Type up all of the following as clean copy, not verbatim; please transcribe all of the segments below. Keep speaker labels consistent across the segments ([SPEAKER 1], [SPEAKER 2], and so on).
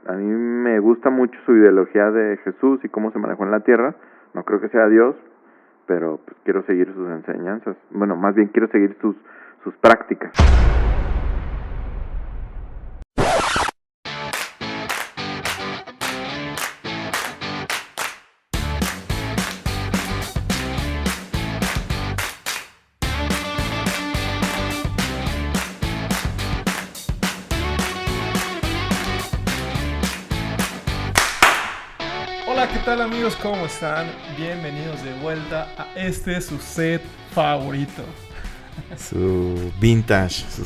[SPEAKER 1] A mí me gusta mucho su ideología de Jesús y cómo se manejó en la tierra. No creo que sea Dios, pero pues, quiero seguir sus enseñanzas. Bueno, más bien quiero seguir sus prácticas.
[SPEAKER 2] Hola, ¿qué tal amigos? ¿Cómo están? Bienvenidos de vuelta a su set favorito.
[SPEAKER 3] Su set vintage.
[SPEAKER 2] Su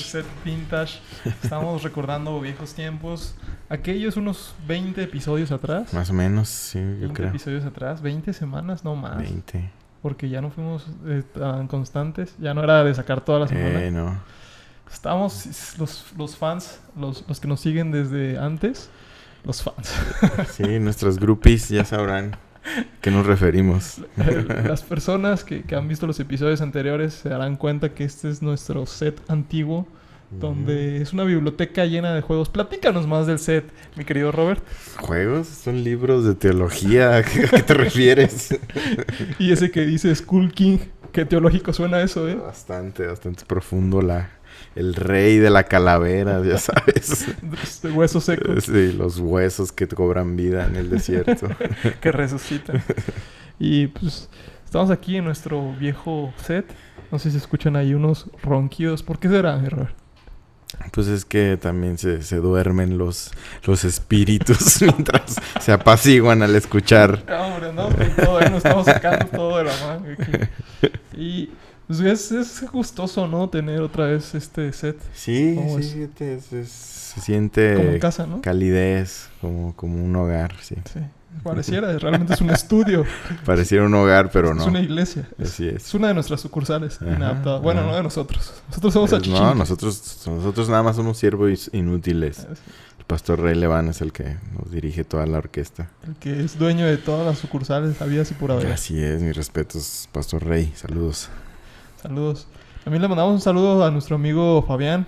[SPEAKER 2] set vintage. Estamos recordando viejos tiempos. Aquellos unos 20 episodios atrás.
[SPEAKER 3] Más o menos, sí, yo
[SPEAKER 2] 20
[SPEAKER 3] creo.
[SPEAKER 2] episodios atrás, 20 semanas, no más.
[SPEAKER 3] 20.
[SPEAKER 2] Porque ya no fuimos tan constantes. Ya no era de sacar toda la semana.
[SPEAKER 3] No.
[SPEAKER 2] Estamos, los fans, los que nos siguen desde antes. Los fans.
[SPEAKER 3] Sí, nuestros groupies ya sabrán a qué nos referimos.
[SPEAKER 2] Las personas que han visto los episodios anteriores se darán cuenta que este es nuestro set antiguo, donde es una biblioteca llena de juegos. Platícanos más del set, mi querido Robert.
[SPEAKER 3] ¿Juegos? Son libros de teología. ¿A qué te refieres?
[SPEAKER 2] Y ese que dice Skull King, qué teológico suena eso, ¿eh?
[SPEAKER 3] Bastante profundo el rey de la calavera, ya sabes.
[SPEAKER 2] De huesos secos.
[SPEAKER 3] Sí, los huesos que te cobran vida en el desierto.
[SPEAKER 2] Que resucitan. Y pues estamos aquí en nuestro viejo set. No sé si escuchan ahí unos ronquidos. ¿Por qué será, Robert?
[SPEAKER 3] Pues es que también se duermen los espíritus mientras se apaciguan al escuchar.
[SPEAKER 2] No, hombre, andamos con todo, nos estamos sacando todo de la manga aquí. Y pues es gustoso, ¿no? Tener otra vez este set.
[SPEAKER 3] Sí, fíjate, se siente
[SPEAKER 2] como en casa, ¿no?
[SPEAKER 3] Calidez, como un hogar, sí.
[SPEAKER 2] Sí, pareciera, realmente es un estudio.
[SPEAKER 3] Pareciera un hogar, pero no.
[SPEAKER 2] Es una iglesia.
[SPEAKER 3] Así es.
[SPEAKER 2] Es una de nuestras sucursales
[SPEAKER 3] Ajá,
[SPEAKER 2] inadaptadas. Bueno, no de nosotros. Nosotros somos
[SPEAKER 3] pues
[SPEAKER 2] achichinques.
[SPEAKER 3] no, nosotros nada más somos siervos inútiles. El pastor Rey Leván es el que nos dirige toda la orquesta.
[SPEAKER 2] El que es dueño de todas las sucursales habidas y por haber.
[SPEAKER 3] Así es, mis respetos, pastor Rey. Saludos.
[SPEAKER 2] Saludos. También le mandamos un saludo a nuestro amigo Fabián.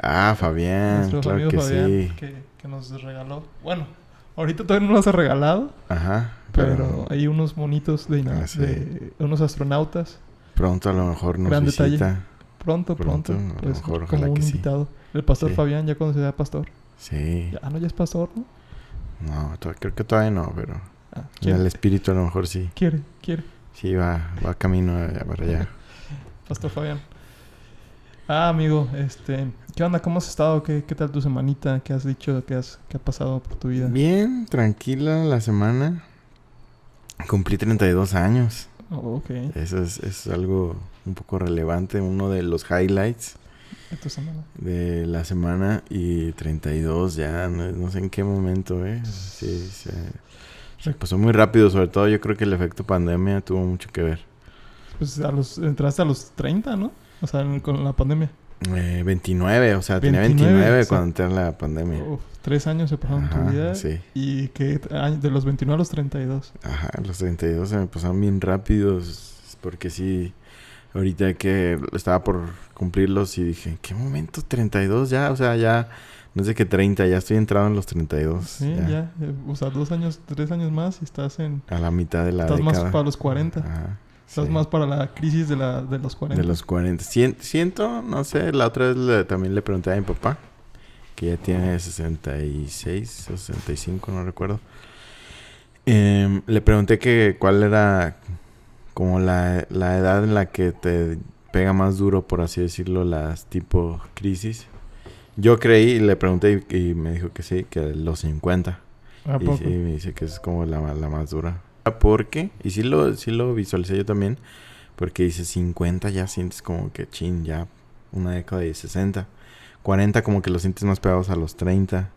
[SPEAKER 3] Ah, Fabián,
[SPEAKER 2] Nuestro
[SPEAKER 3] claro
[SPEAKER 2] amigo
[SPEAKER 3] que
[SPEAKER 2] Fabián,
[SPEAKER 3] sí.
[SPEAKER 2] que nos regaló. Bueno, ahorita todavía no nos ha regalado.
[SPEAKER 3] Ajá.
[SPEAKER 2] Pero hay unos monitos
[SPEAKER 3] sí.
[SPEAKER 2] de unos astronautas.
[SPEAKER 3] Pronto a lo mejor nos
[SPEAKER 2] Gran
[SPEAKER 3] visita.
[SPEAKER 2] detalle. Pronto.
[SPEAKER 3] A lo
[SPEAKER 2] Pues,
[SPEAKER 3] mejor,
[SPEAKER 2] como un
[SPEAKER 3] que
[SPEAKER 2] invitado. El pastor
[SPEAKER 3] Sí.
[SPEAKER 2] Fabián, ya cuando sea pastor.
[SPEAKER 3] Sí.
[SPEAKER 2] Ya es pastor, ¿no?
[SPEAKER 3] No, creo que todavía no, pero ya el espíritu a lo mejor sí.
[SPEAKER 2] Quiere.
[SPEAKER 3] Sí, va camino para allá.
[SPEAKER 2] Pastor Fabián. Amigo, ¿qué onda? ¿Cómo has estado? ¿Qué tal tu semanita? ¿Qué has dicho? ¿Qué ha pasado por tu vida?
[SPEAKER 3] Bien, tranquila la semana. Cumplí 32 años.
[SPEAKER 2] Oh, ok.
[SPEAKER 3] Eso es algo un poco relevante. Uno de los highlights
[SPEAKER 2] ¿De tu semana?
[SPEAKER 3] de la semana. Y 32 ya, no sé en qué momento, ¿eh? Sí, se pasó muy rápido. Sobre todo yo creo que el efecto pandemia tuvo mucho que ver.
[SPEAKER 2] Pues entraste a los 30, ¿no? O sea, con la pandemia.
[SPEAKER 3] 29, o sea, tenía 29 cuando entré en la pandemia.
[SPEAKER 2] 3 años se pasaron en tu vida.
[SPEAKER 3] Sí.
[SPEAKER 2] ¿Y qué? De los 29 a los 32.
[SPEAKER 3] Ajá, los 32 se me pasaron bien rápidos. Porque sí, ahorita que estaba por cumplirlos y dije, ¿qué momento? 32 ya, o sea, ya, no sé qué 30, ya estoy entrado en los 32.
[SPEAKER 2] Sí, ya. O sea, 3 años más y estás
[SPEAKER 3] a la mitad de la
[SPEAKER 2] década.
[SPEAKER 3] Estás
[SPEAKER 2] más para los 40.
[SPEAKER 3] Ajá.
[SPEAKER 2] Estás más para la crisis de los 40.
[SPEAKER 3] De los 40. Siento, no sé, la otra vez también le pregunté a mi papá, que ya tiene 66 o 65, no recuerdo. Le pregunté que cuál era como la edad en la que te pega más duro, por así decirlo, las tipo crisis. Yo creí, le pregunté y me dijo que sí, que los 50.
[SPEAKER 2] ¿A poco?
[SPEAKER 3] Y sí, me dice que es como la más dura. Porque, y sí lo visualicé yo también, porque dice 50 ya sientes como que ya una década de 60. 40 como que lo sientes más pegados a los 30.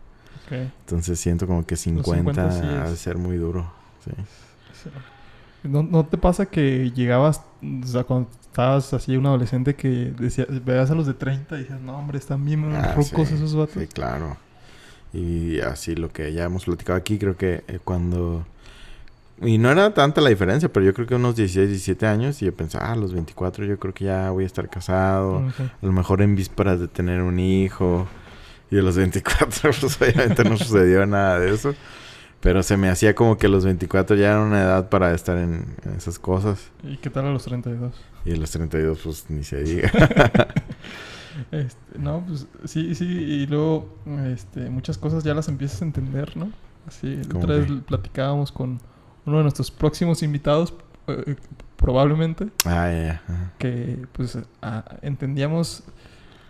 [SPEAKER 2] Okay.
[SPEAKER 3] Entonces siento como que 50
[SPEAKER 2] sí
[SPEAKER 3] ha de ser muy duro. Sí.
[SPEAKER 2] ¿No te pasa que llegabas, o sea, cuando estabas así un adolescente que veías a los de 30 y decías, no hombre, están bien rucos
[SPEAKER 3] sí,
[SPEAKER 2] esos vatos?
[SPEAKER 3] Sí, claro. Y así lo que ya hemos platicado aquí, creo que cuando... Y no era tanta la diferencia, pero yo creo que unos 16, 17 años y yo pensaba, a los 24 yo creo que ya voy a estar casado.
[SPEAKER 2] Okay.
[SPEAKER 3] A lo mejor en vísperas de tener un hijo. Y de los 24, pues obviamente no sucedió nada de eso. Pero se me hacía como que los 24 ya era una edad para estar en esas cosas.
[SPEAKER 2] ¿Y qué tal a los 32?
[SPEAKER 3] Y a los 32, pues ni se diga.
[SPEAKER 2] No, pues sí, y luego muchas cosas ya las empiezas a entender, ¿no? Así, la otra vez platicábamos con uno de nuestros próximos invitados, probablemente,
[SPEAKER 3] Ya. Ajá.
[SPEAKER 2] que pues entendíamos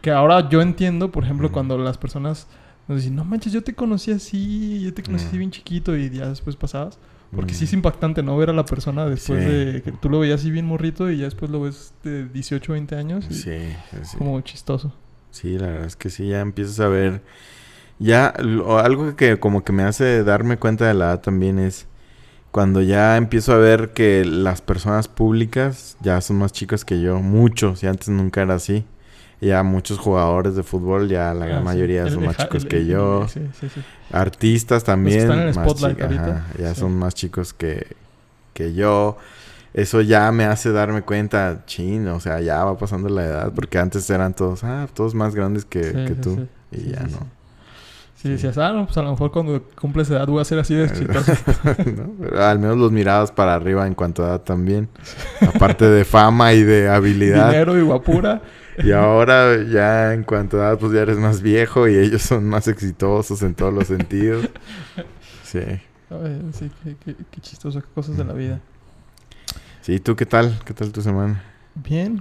[SPEAKER 2] que ahora yo entiendo, por ejemplo, cuando las personas nos dicen, no manches, yo te conocí así bien chiquito y ya después pasabas. Porque sí es impactante, ¿no? Ver a la persona después de que tú lo veías así bien morrito y ya después lo ves de 18 o 20 años. Y es como chistoso.
[SPEAKER 3] Sí, la verdad es que sí, ya empiezas a ver. Ya, algo que como que me hace darme cuenta de la edad también es cuando ya empiezo a ver que las personas públicas ya son más chicas que yo. Muchos, y antes nunca era así. Ya muchos jugadores de fútbol, ya la gran mayoría son más chicos que yo.
[SPEAKER 2] Sí.
[SPEAKER 3] Artistas también.
[SPEAKER 2] Los que están en el spotlight ahorita.
[SPEAKER 3] Ya son más chicos que yo. Eso ya me hace darme cuenta, o sea, ya va pasando la edad. Porque antes eran todos más grandes que tú. Y ya no.
[SPEAKER 2] Sí, decías, no, pues a lo mejor cuando cumples edad voy a ser así de exitoso.
[SPEAKER 3] ¿No? Pero al menos los mirabas para arriba en cuanto a edad también. Aparte de fama y de habilidad.
[SPEAKER 2] Dinero y guapura.
[SPEAKER 3] Y ahora ya en cuanto a edad, pues ya eres más viejo y ellos son más exitosos en todos los sentidos. Sí.
[SPEAKER 2] Sí, qué chistoso, qué cosas de la vida.
[SPEAKER 3] Sí, ¿tú qué tal? ¿Qué tal tu semana?
[SPEAKER 2] Bien.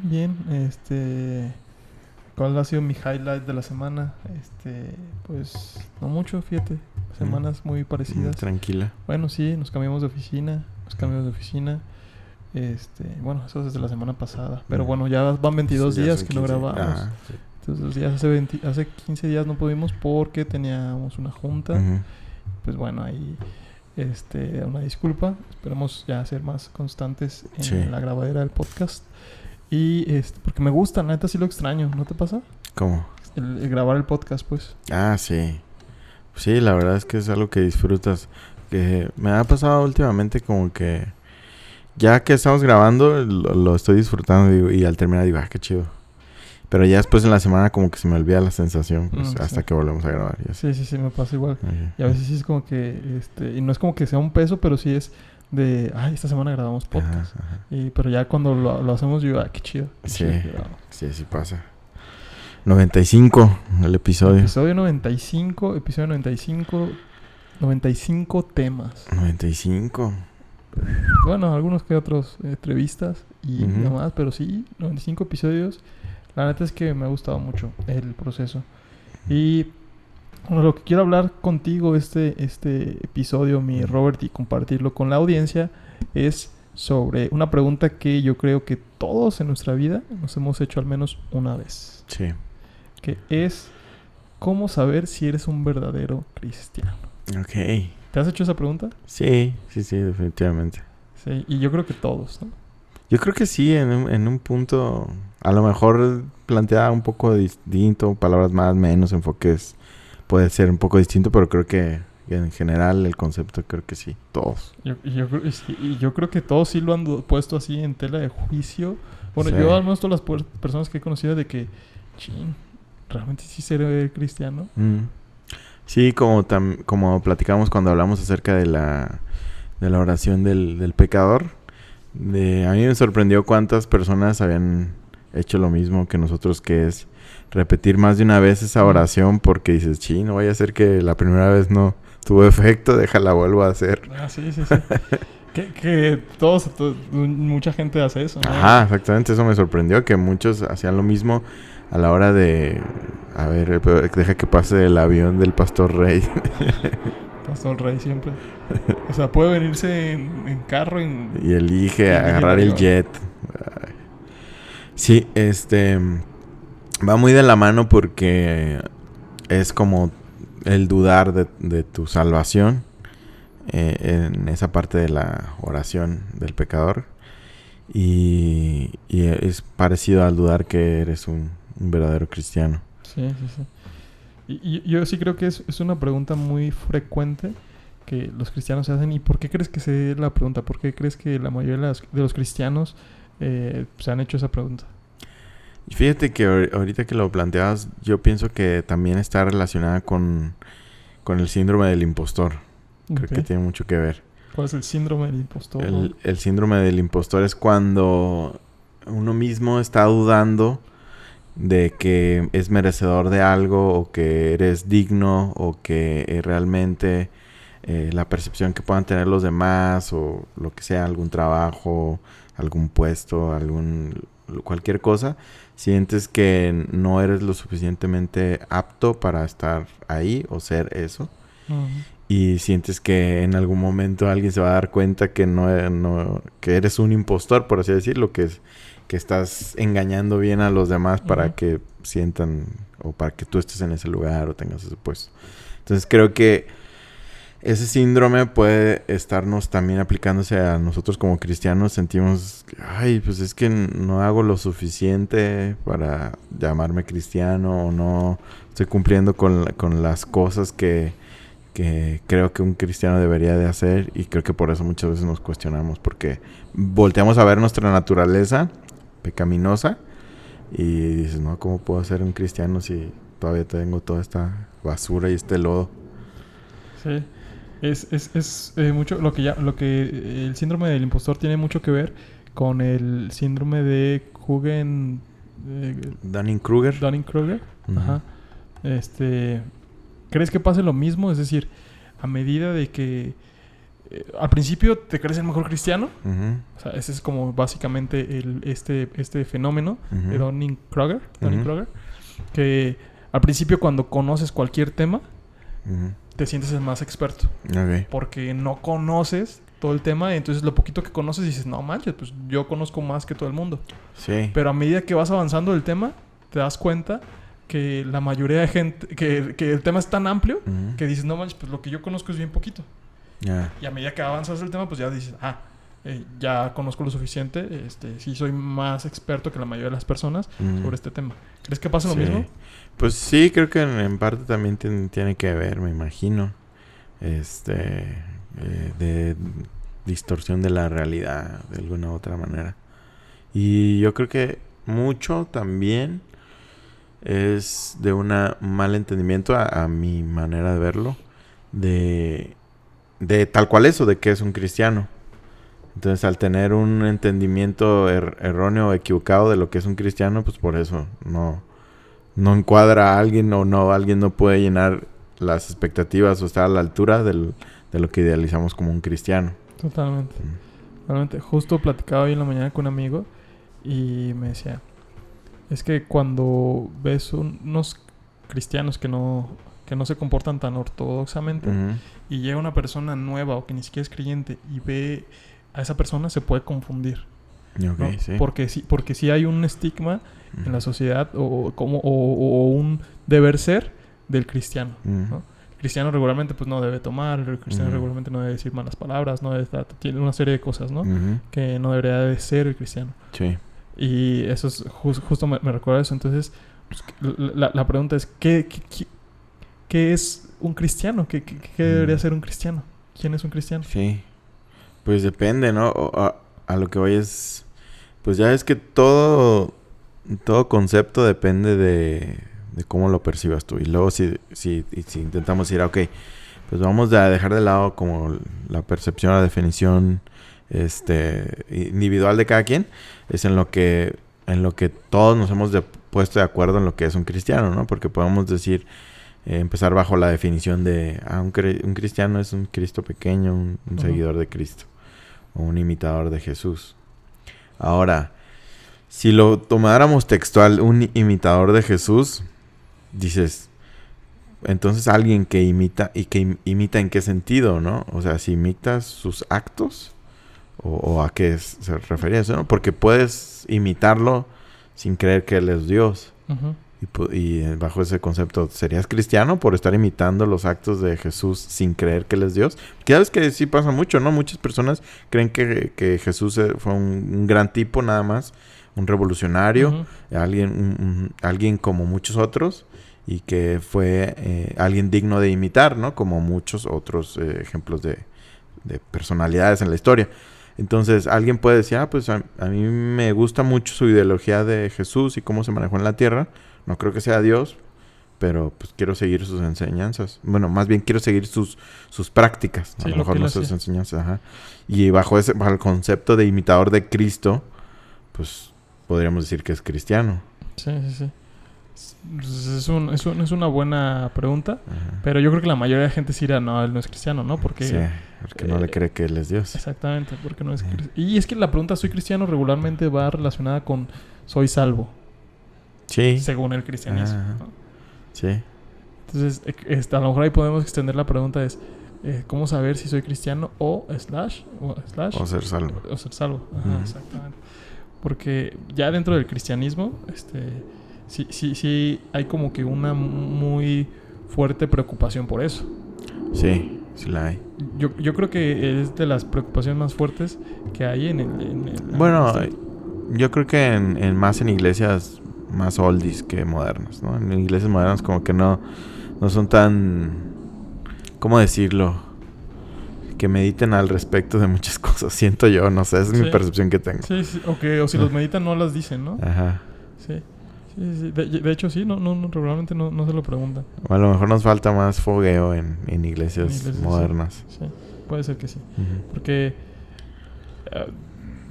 [SPEAKER 2] ¿Cuál ha sido mi highlight de la semana? Pues no mucho, fíjate. Semanas muy parecidas.
[SPEAKER 3] Tranquila.
[SPEAKER 2] Bueno, sí, nos cambiamos de oficina. Bueno, eso desde la semana pasada. Pero bueno, ya van 22 días que no grabamos.
[SPEAKER 3] Sí.
[SPEAKER 2] Entonces hace 15 días no pudimos porque teníamos una junta. Pues bueno, ahí una disculpa. Esperemos ya ser más constantes en la grabadera del podcast. Y porque me gusta, la neta sí lo extraño. ¿No te pasa?
[SPEAKER 3] ¿Cómo?
[SPEAKER 2] El grabar el podcast, pues.
[SPEAKER 3] Sí. Sí, la verdad es que es algo que disfrutas. Que me ha pasado últimamente como que ya que estamos grabando, lo estoy disfrutando y al terminar digo, qué chido. Pero ya después en la semana como que se me olvida la sensación, pues, hasta que volvemos a grabar.
[SPEAKER 2] Sí, me pasa igual. Y a veces sí es como que, y no es como que sea un peso, pero sí es de, esta semana grabamos podcast.
[SPEAKER 3] Ajá.
[SPEAKER 2] Pero ya cuando lo hacemos, yo qué chido.
[SPEAKER 3] Sí pasa. 95, el episodio.
[SPEAKER 2] Episodio 95 temas.
[SPEAKER 3] 95.
[SPEAKER 2] Bueno, algunos que otros entrevistas y demás, pero sí, 95 episodios. La neta es que me ha gustado mucho el proceso. Y bueno, lo que quiero hablar contigo este episodio, mi Robert, y compartirlo con la audiencia, es sobre una pregunta que yo creo que todos en nuestra vida nos hemos hecho al menos una vez.
[SPEAKER 3] Sí.
[SPEAKER 2] Que es, ¿cómo saber si eres un verdadero cristiano?
[SPEAKER 3] Ok.
[SPEAKER 2] ¿Te has hecho esa pregunta?
[SPEAKER 3] Sí, definitivamente.
[SPEAKER 2] Sí, y yo creo que todos, ¿no?
[SPEAKER 3] Yo creo que sí, en un punto, a lo mejor planteada un poco distinto, palabras más, menos, enfoques, puede ser un poco distinto, pero creo que en general el concepto creo que sí, todos.
[SPEAKER 2] Yo creo que todos sí lo han puesto así en tela de juicio. Bueno, yo al menos todas las personas que he conocido de que, realmente sí seré cristiano.
[SPEAKER 3] Sí, como platicamos cuando hablamos acerca de la oración del pecador. A mí me sorprendió cuántas personas habían hecho lo mismo que nosotros, que es repetir más de una vez esa oración, porque dices, no vaya a ser que la primera vez no tuvo efecto, déjala, vuelvo a hacer.
[SPEAKER 2] Sí. que mucha gente hace eso, ¿no?
[SPEAKER 3] Ajá, exactamente, eso me sorprendió, que muchos hacían lo mismo a la hora de, a ver, deja que pase el avión del Pastor Rey.
[SPEAKER 2] Pastor Rey siempre. O sea, puede venirse en carro y
[SPEAKER 3] elige agarrar el jet. Sí, va muy de la mano porque es como el dudar de tu salvación en esa parte de la oración del pecador. Y es parecido al dudar que eres un verdadero cristiano.
[SPEAKER 2] Sí. Y yo sí creo que es una pregunta muy frecuente que los cristianos se hacen. ¿Y por qué crees que se dé la pregunta? ¿Por qué crees que la mayoría de los cristianos se han hecho esa pregunta?
[SPEAKER 3] Y fíjate que ahorita que lo planteabas, yo pienso que también está relacionada con el síndrome del impostor. Creo que tiene mucho que ver.
[SPEAKER 2] ¿Cuál es el síndrome del impostor?
[SPEAKER 3] El síndrome del impostor es cuando uno mismo está dudando de que es merecedor de algo, o que eres digno, o que realmente la percepción que puedan tener los demás, o lo que sea, algún trabajo, algún puesto, cualquier cosa, sientes que no eres lo suficientemente apto para estar ahí o ser eso.
[SPEAKER 2] Uh-huh.
[SPEAKER 3] Y sientes que en algún momento alguien se va a dar cuenta que que eres un impostor, por así decirlo, que estás engañando bien a los demás para que sientan, o para que tú estés en ese lugar o tengas ese puesto. Entonces creo que ese síndrome puede estarnos también aplicándose a nosotros como cristianos. Sentimos, pues es que no hago lo suficiente para llamarme cristiano, o no estoy cumpliendo con las cosas que creo que un cristiano debería de hacer. Y creo que por eso muchas veces nos cuestionamos, porque volteamos a ver nuestra naturaleza pecaminosa y dices, no, ¿cómo puedo ser un cristiano si todavía tengo toda esta basura y este lodo?
[SPEAKER 2] Sí, es mucho lo que el síndrome del impostor tiene mucho que ver con el síndrome de
[SPEAKER 3] Dunning-Kruger.
[SPEAKER 2] Uh-huh. Ajá. ¿Crees que pase lo mismo? Es decir, a medida de que al principio te crees el mejor cristiano.
[SPEAKER 3] Uh-huh.
[SPEAKER 2] O sea, ese es como básicamente este fenómeno
[SPEAKER 3] uh-huh.
[SPEAKER 2] de Dunning-Kruger.
[SPEAKER 3] Uh-huh.
[SPEAKER 2] Que al principio, cuando conoces cualquier tema,
[SPEAKER 3] uh-huh.
[SPEAKER 2] te sientes el más experto.
[SPEAKER 3] Okay.
[SPEAKER 2] Porque no conoces todo el tema. Y entonces lo poquito que conoces dices, no manches, pues yo conozco más que todo el mundo.
[SPEAKER 3] Sí.
[SPEAKER 2] Pero a medida que vas avanzando el tema, te das cuenta que la mayoría de gente, que el tema es tan amplio,
[SPEAKER 3] uh-huh.
[SPEAKER 2] que dices, no manches, pues lo que yo conozco es bien poquito.
[SPEAKER 3] Yeah.
[SPEAKER 2] Y a medida que avanzas el tema, pues ya dices, ya conozco lo suficiente, sí soy más experto que la mayoría de las personas sobre este tema. ¿Crees que pasa lo mismo?
[SPEAKER 3] Pues sí, creo que en parte también tiene que ver, me imagino, de distorsión de la realidad de alguna u otra manera. Y yo creo que mucho también es de un mal entendimiento, a mi manera de verlo, de tal cual eso, de que es un cristiano. Entonces, al tener un entendimiento erróneo o equivocado de lo que es un cristiano, pues por eso no encuadra a alguien, alguien no puede llenar las expectativas o estar a la altura de lo que idealizamos como un cristiano.
[SPEAKER 2] Totalmente. Totalmente. Justo platicaba hoy en la mañana con un amigo y me decía, es que cuando ves unos cristianos que no se comportan tan ortodoxamente,
[SPEAKER 3] Uh-huh.
[SPEAKER 2] y llega una persona nueva o que ni siquiera es creyente y ve a esa persona, se puede confundir.
[SPEAKER 3] Okay,
[SPEAKER 2] ¿no?
[SPEAKER 3] sí.
[SPEAKER 2] Porque sí hay un estigma en la sociedad o un deber ser del cristiano.
[SPEAKER 3] Uh-huh.
[SPEAKER 2] ¿no? El cristiano regularmente pues no debe tomar, el cristiano
[SPEAKER 3] Uh-huh.
[SPEAKER 2] regularmente no debe decir malas palabras, tiene una serie de cosas, ¿no?
[SPEAKER 3] Uh-huh.
[SPEAKER 2] Que no debería de ser el cristiano.
[SPEAKER 3] Sí.
[SPEAKER 2] Y eso es justo me recuerda eso. Entonces, pues, la pregunta es, ¿qué es un cristiano? ¿Qué debería ser un cristiano? ¿Quién es un cristiano?
[SPEAKER 3] Sí. Pues depende, ¿no? A lo que voy es... Pues ya es que todo concepto depende de cómo lo percibas tú. Y luego si intentamos decir, ok, pues vamos a dejar de lado como la percepción, la definición individual de cada quien, es en lo que todos nos hemos puesto de acuerdo en lo que es un cristiano, ¿no? Porque podemos decir, empezar bajo la definición de un cristiano es un Cristo pequeño, un uh-huh. seguidor de Cristo, o un imitador de Jesús. Ahora, si lo tomáramos textual, un imitador de Jesús, dices, entonces alguien que imita, y que imita en qué sentido, ¿no? O sea, si imitas sus actos, o a qué se refería eso, ¿no? Porque puedes imitarlo sin creer que Él es Dios.
[SPEAKER 2] Uh-huh.
[SPEAKER 3] Y bajo ese concepto, ¿serías cristiano por estar imitando los actos de Jesús sin creer que Él es Dios? Que sabes que sí pasa mucho, ¿no? Muchas personas creen que Jesús fue un gran tipo nada más, un revolucionario, uh-huh. alguien como muchos otros, y que fue alguien digno de imitar, ¿no? Como muchos otros ejemplos de personalidades en la historia. Entonces, alguien puede decir, pues a mí me gusta mucho su ideología de Jesús y cómo se manejó en la tierra. No creo que sea Dios, pero pues quiero seguir sus enseñanzas. Bueno, más bien quiero seguir sus prácticas.
[SPEAKER 2] Sí,
[SPEAKER 3] a lo mejor no sus
[SPEAKER 2] hacía.
[SPEAKER 3] enseñanzas. Ajá. Y bajo el concepto de imitador de Cristo, pues podríamos decir que es cristiano.
[SPEAKER 2] Sí. Es una buena pregunta,
[SPEAKER 3] Ajá.
[SPEAKER 2] pero yo creo que la mayoría de gente sí dirá, no, él no es cristiano, ¿no? Porque...
[SPEAKER 3] Sí, porque no le cree que él es Dios.
[SPEAKER 2] Exactamente, porque no es cristiano. Y es que la pregunta ¿soy cristiano? Regularmente va relacionada con ¿soy salvo?
[SPEAKER 3] Sí.
[SPEAKER 2] Según el cristianismo, ¿no?
[SPEAKER 3] Sí.
[SPEAKER 2] Entonces, a lo mejor ahí podemos extender la pregunta es ¿cómo saber si soy cristiano o slash
[SPEAKER 3] O ser salvo.
[SPEAKER 2] o ser salvo? Ajá, exactamente. Porque ya dentro del cristianismo, sí hay como que una muy fuerte preocupación por eso.
[SPEAKER 3] Sí, sí la hay.
[SPEAKER 2] Yo creo que es de las preocupaciones más fuertes que hay en el
[SPEAKER 3] Bueno, yo creo que más en iglesias más oldies que modernas, ¿no? En iglesias modernas como que no son tan, ¿cómo decirlo? Que mediten al respecto de muchas cosas, siento yo, no sé, esa es mi percepción que tengo.
[SPEAKER 2] Sí, o si los meditan no las dicen, ¿no?
[SPEAKER 3] Ajá.
[SPEAKER 2] Sí. De hecho sí, no regularmente no se lo preguntan.
[SPEAKER 3] O a lo mejor nos falta más fogueo en iglesias modernas.
[SPEAKER 2] Sí, puede ser que sí.
[SPEAKER 3] Uh-huh.
[SPEAKER 2] Porque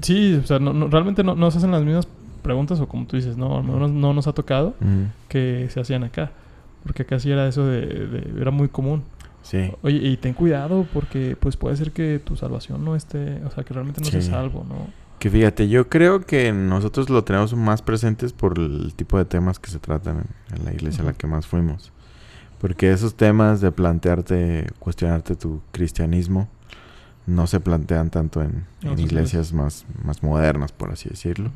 [SPEAKER 2] sí, o sea, realmente no se hacen las mismas preguntas, o como tú dices, no nos ha tocado que se hacían acá. Porque acá sí era eso era muy común.
[SPEAKER 3] Sí.
[SPEAKER 2] Oye, y ten cuidado porque pues puede ser que tu salvación no esté, o sea, que realmente no seas salvo, ¿no?
[SPEAKER 3] Que fíjate, yo creo que nosotros lo tenemos más presentes por el tipo de temas que se tratan en la iglesia a la que más fuimos. Porque esos temas de cuestionarte tu cristianismo, no se plantean tanto en iglesias más modernas, por así decirlo.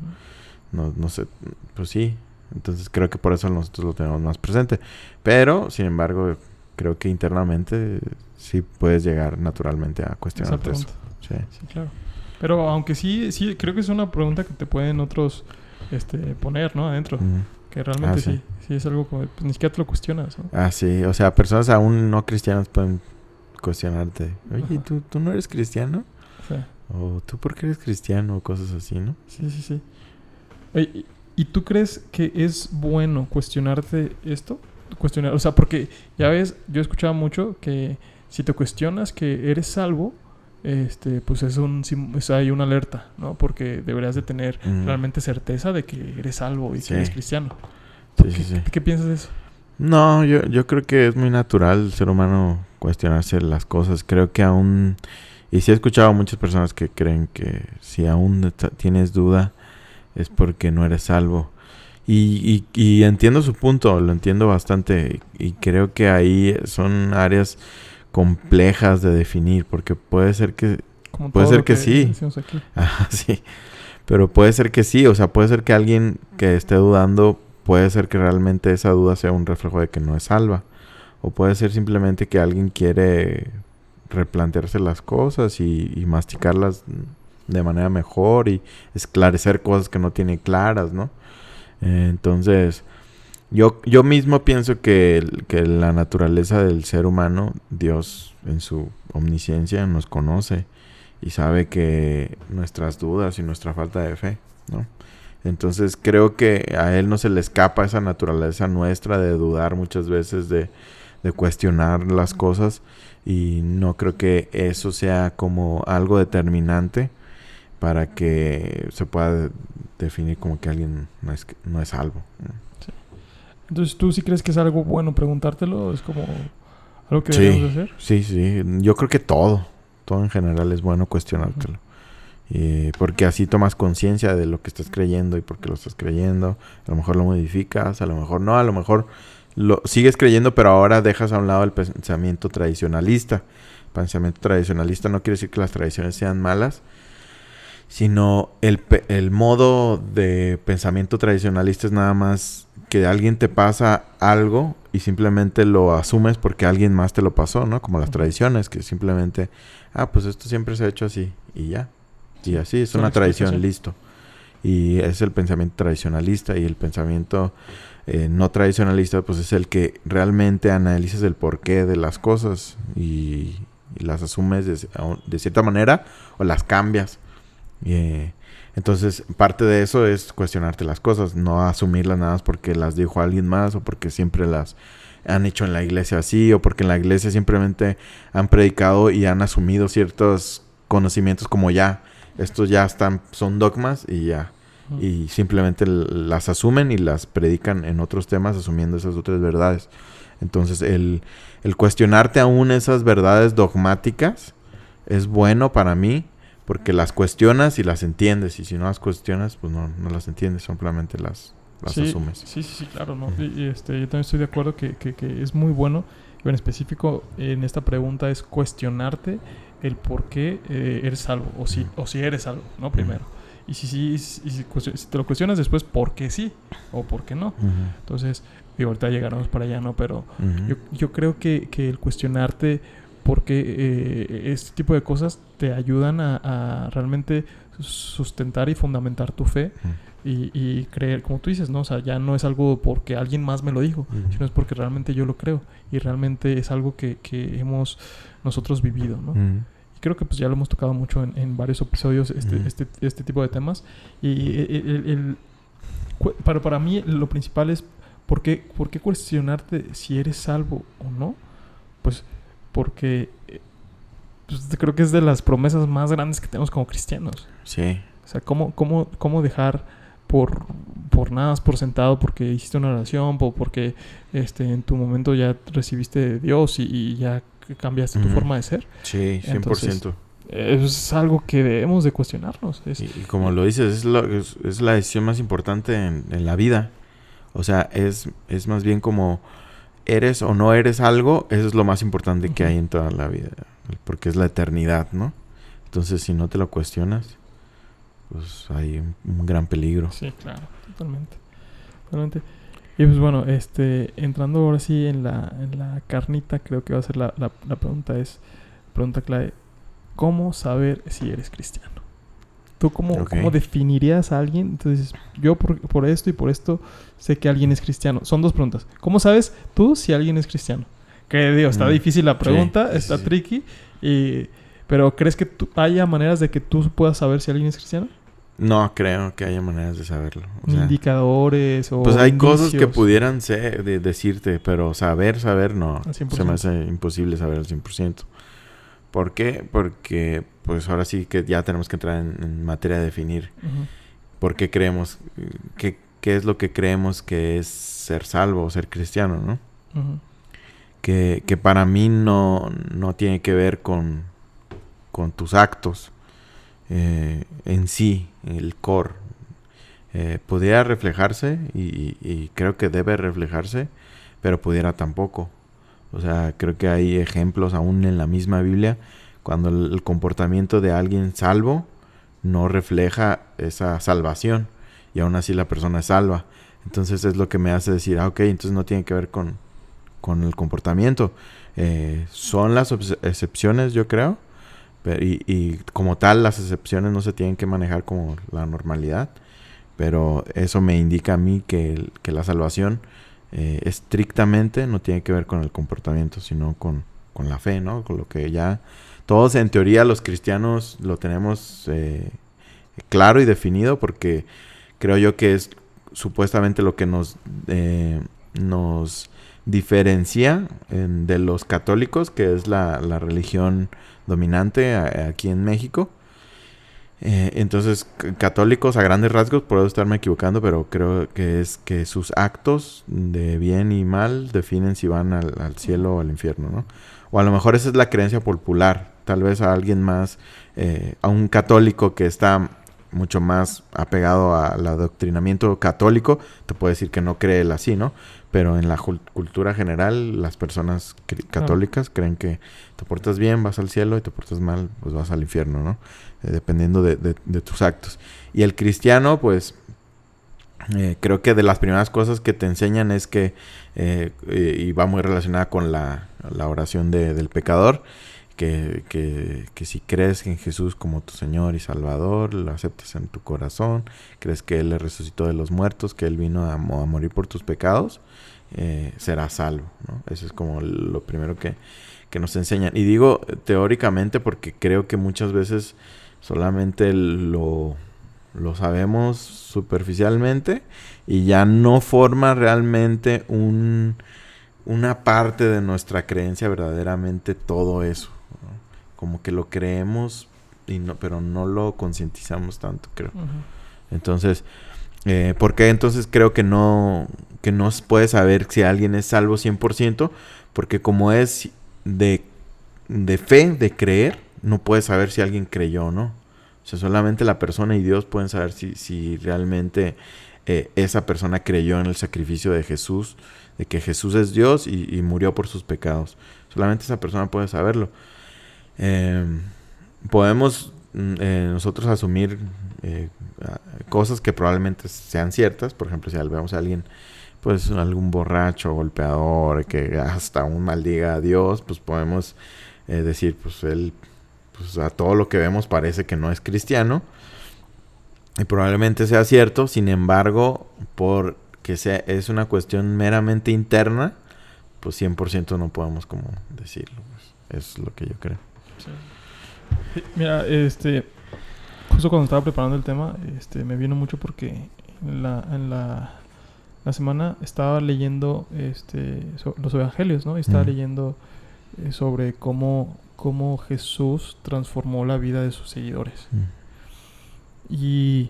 [SPEAKER 3] No sé, pues sí. Entonces creo que por eso nosotros lo tenemos más presente. Pero, sin embargo, creo que internamente sí puedes llegar naturalmente a cuestionarte eso.
[SPEAKER 2] Sí, claro. Pero aunque sí, creo que es una pregunta que te pueden otros poner, ¿no? Adentro. Que realmente sí es algo como... Pues ni siquiera te lo cuestionas, ¿no?
[SPEAKER 3] Sí. O sea, personas aún no cristianas pueden cuestionarte. Oye, ¿tú no eres cristiano?
[SPEAKER 2] Sí.
[SPEAKER 3] O ¿tú por qué eres cristiano? O cosas así, ¿no?
[SPEAKER 2] Sí. Oye, ¿y tú crees que es bueno cuestionarte esto? O sea, porque ya ves, yo he escuchado mucho que si te cuestionas que eres salvo, pues hay una alerta, ¿no? Porque deberías de tener realmente certeza de que eres salvo y que eres cristiano.
[SPEAKER 3] Sí.
[SPEAKER 2] ¿Qué piensas de eso?
[SPEAKER 3] No, yo creo que es muy natural el ser humano cuestionarse las cosas. Creo que aún... Y sí he escuchado a muchas personas que creen que si aún tienes duda es porque no eres salvo. Y entiendo su punto, lo entiendo bastante. Y creo que ahí son áreas complejas de definir, porque puede ser que...
[SPEAKER 2] Como
[SPEAKER 3] puede ser que sí.
[SPEAKER 2] Aquí.
[SPEAKER 3] Sí. Pero puede ser que sí, o sea, puede ser que alguien que esté dudando, puede ser que realmente esa duda sea un reflejo de que no es salva. O puede ser simplemente que alguien quiere replantearse las cosas y masticarlas de manera mejor y esclarecer cosas que no tiene claras, ¿no? Entonces, yo mismo pienso que la naturaleza del ser humano, Dios en su omnisciencia nos conoce y sabe que nuestras dudas y nuestra falta de fe, ¿no? Entonces creo que a Él no se le escapa esa naturaleza nuestra de dudar muchas veces, de cuestionar las cosas, y no creo que eso sea como algo determinante para que se pueda definir como que alguien no es salvo.
[SPEAKER 2] Sí. Entonces, ¿tú sí crees que es algo bueno preguntártelo? ¿Es como algo que debemos hacer?
[SPEAKER 3] Sí. Yo creo que todo en general es bueno cuestionártelo. Porque así tomas conciencia de lo que estás creyendo y por qué lo estás creyendo. A lo mejor lo modificas, a lo mejor no, a lo mejor lo sigues creyendo, pero ahora dejas a un lado el pensamiento tradicionalista. Pensamiento tradicionalista no quiere decir que las tradiciones sean malas, sino el modo de pensamiento tradicionalista es nada más que alguien te pasa algo y simplemente lo asumes porque alguien más te lo pasó, ¿no? Como las tradiciones, que simplemente, pues esto siempre se ha hecho así y ya. Y así es una tradición, listo. Y es el pensamiento tradicionalista, y el pensamiento no tradicionalista pues es el que realmente analizas el porqué de las cosas y las asumes de cierta manera o las cambias. Entonces, parte de eso es cuestionarte las cosas, no asumirlas nada más porque las dijo alguien más o porque siempre las han hecho en la iglesia así o porque en la iglesia simplemente han predicado y han asumido ciertos conocimientos como ya, estos ya son dogmas y ya. Y simplemente las asumen y las predican en otros temas asumiendo esas otras verdades. Entonces, el cuestionarte aún esas verdades dogmáticas es bueno para mí porque las cuestionas y las entiendes. Y si no las cuestionas, pues no las entiendes, simplemente las asumes.
[SPEAKER 2] Sí, claro, ¿no? Y yo también estoy de acuerdo que es muy bueno. En específico, en esta pregunta es cuestionarte el por qué eres salvo o si eres salvo, ¿no? Primero. Y si te lo cuestionas después, ¿por qué sí? O ¿por qué no? Entonces, ahorita llegaremos para allá, ¿no? Pero yo creo que el cuestionarte por qué este tipo de cosas te ayudan a realmente sustentar y fundamentar tu fe y creer, como tú dices, ¿no? O sea, ya no es algo porque alguien más me lo dijo, sino es porque realmente yo lo creo y realmente es algo que hemos nosotros vivido, ¿no? Y creo que pues ya lo hemos tocado mucho en varios episodios este tipo de temas. Y para mí lo principal es ¿por qué cuestionarte si eres salvo o no? Pues porque pues, creo que es de las promesas más grandes que tenemos como cristianos.
[SPEAKER 3] Sí.
[SPEAKER 2] O sea, ¿cómo dejar por nada más por sentado porque hiciste una oración porque en tu momento ya recibiste de Dios y ya cambiaste tu forma de ser?
[SPEAKER 3] Sí, 100%. Entonces,
[SPEAKER 2] es algo que debemos de cuestionarnos.
[SPEAKER 3] Y como lo dices, es la decisión más importante en la vida. O sea, es más bien como eres o no eres algo, eso es lo más importante que hay en toda la vida. Porque es la eternidad, ¿no? Entonces, si no te lo cuestionas, pues hay un gran peligro.
[SPEAKER 2] Sí, claro, totalmente. Y pues bueno, entrando ahora sí en la carnita, creo que va a ser la pregunta clave. ¿Cómo saber si eres cristiano? ¿Tú cómo definirías a alguien? Entonces, yo por esto y por esto sé que alguien es cristiano. Son dos preguntas. ¿Cómo sabes tú si alguien es cristiano? Que digo, está difícil la pregunta, está tricky. Pero ¿crees que haya maneras de que tú puedas saber si alguien es cristiano?
[SPEAKER 3] No creo que haya maneras de saberlo. O sea,
[SPEAKER 2] indicadores o
[SPEAKER 3] pues hay
[SPEAKER 2] indicios.
[SPEAKER 3] cosas que pudieran decirte, pero saber no. Se me hace imposible saber al 100%. ¿Por qué? Porque pues ahora sí que ya tenemos que entrar en materia de definir. ¿Por qué creemos? ¿Qué es lo que creemos que es ser salvo o ser cristiano, no? Que para mí no tiene que ver con tus actos en sí, el core. Pudiera reflejarse y creo que debe reflejarse, pero pudiera tampoco. O sea, creo que hay ejemplos aún en la misma Biblia cuando el comportamiento de alguien salvo no refleja esa salvación y aún así la persona es salva. Entonces es lo que me hace decir, ok, entonces no tiene que ver con el comportamiento. Son las excepciones, yo creo, y como tal las excepciones no se tienen que manejar como la normalidad, pero eso me indica a mí que la salvación estrictamente no tiene que ver con el comportamiento, sino con la fe, ¿no? Con lo que ya todos en teoría los cristianos lo tenemos claro y definido, porque creo yo que es supuestamente lo que nos diferencia de los católicos, que es la religión dominante aquí en México. Entonces, católicos a grandes rasgos, puedo estarme equivocando, pero creo que es que sus actos de bien y mal definen si van al cielo o al infierno, ¿no? O a lo mejor esa es la creencia popular. Tal vez a alguien más, a un católico que está mucho más apegado al adoctrinamiento católico, te puede decir que no cree él así, ¿no? Pero en la cultura general, las personas católicas creen que te portas bien, vas al cielo, y te portas mal, pues vas al infierno, ¿no? Dependiendo de tus actos. Y el cristiano, pues, creo que de las primeras cosas que te enseñan es que, y va muy relacionada con la oración del pecador, que si crees en Jesús como tu Señor y Salvador, lo aceptas en tu corazón, crees que Él le resucitó de los muertos, que Él vino a morir por tus pecados, serás salvo, ¿no? Eso es como lo primero que nos enseñan. Y digo teóricamente porque creo que muchas veces Solamente lo sabemos superficialmente y ya no forma realmente una parte de nuestra creencia verdaderamente todo eso, ¿no? Como que lo creemos, pero no lo concientizamos tanto, creo. Uh-huh. Entonces, ¿por qué entonces creo que no se puede saber si alguien es salvo 100%? Porque como es de fe, de creer, no puedes saber si alguien creyó o no. O sea, solamente la persona y Dios pueden saber si realmente esa persona creyó en el sacrificio de Jesús, de que Jesús es Dios y murió por sus pecados. Solamente esa persona puede saberlo. Podemos nosotros asumir cosas que probablemente sean ciertas. Por ejemplo, si vemos a alguien, pues algún borracho, golpeador, que hasta aún maldiga a Dios, pues podemos decir, pues él, pues a todo lo que vemos parece que no es cristiano. Y probablemente sea cierto. Sin embargo, porque es una cuestión meramente interna, pues 100% no podemos como decirlo. Pues, es lo que yo creo.
[SPEAKER 2] Sí. Mira, justo cuando estaba preparando el tema, me vino mucho porque en la semana estaba leyendo los evangelios, ¿no? Y estaba leyendo sobre cómo Jesús transformó la vida de sus seguidores. Y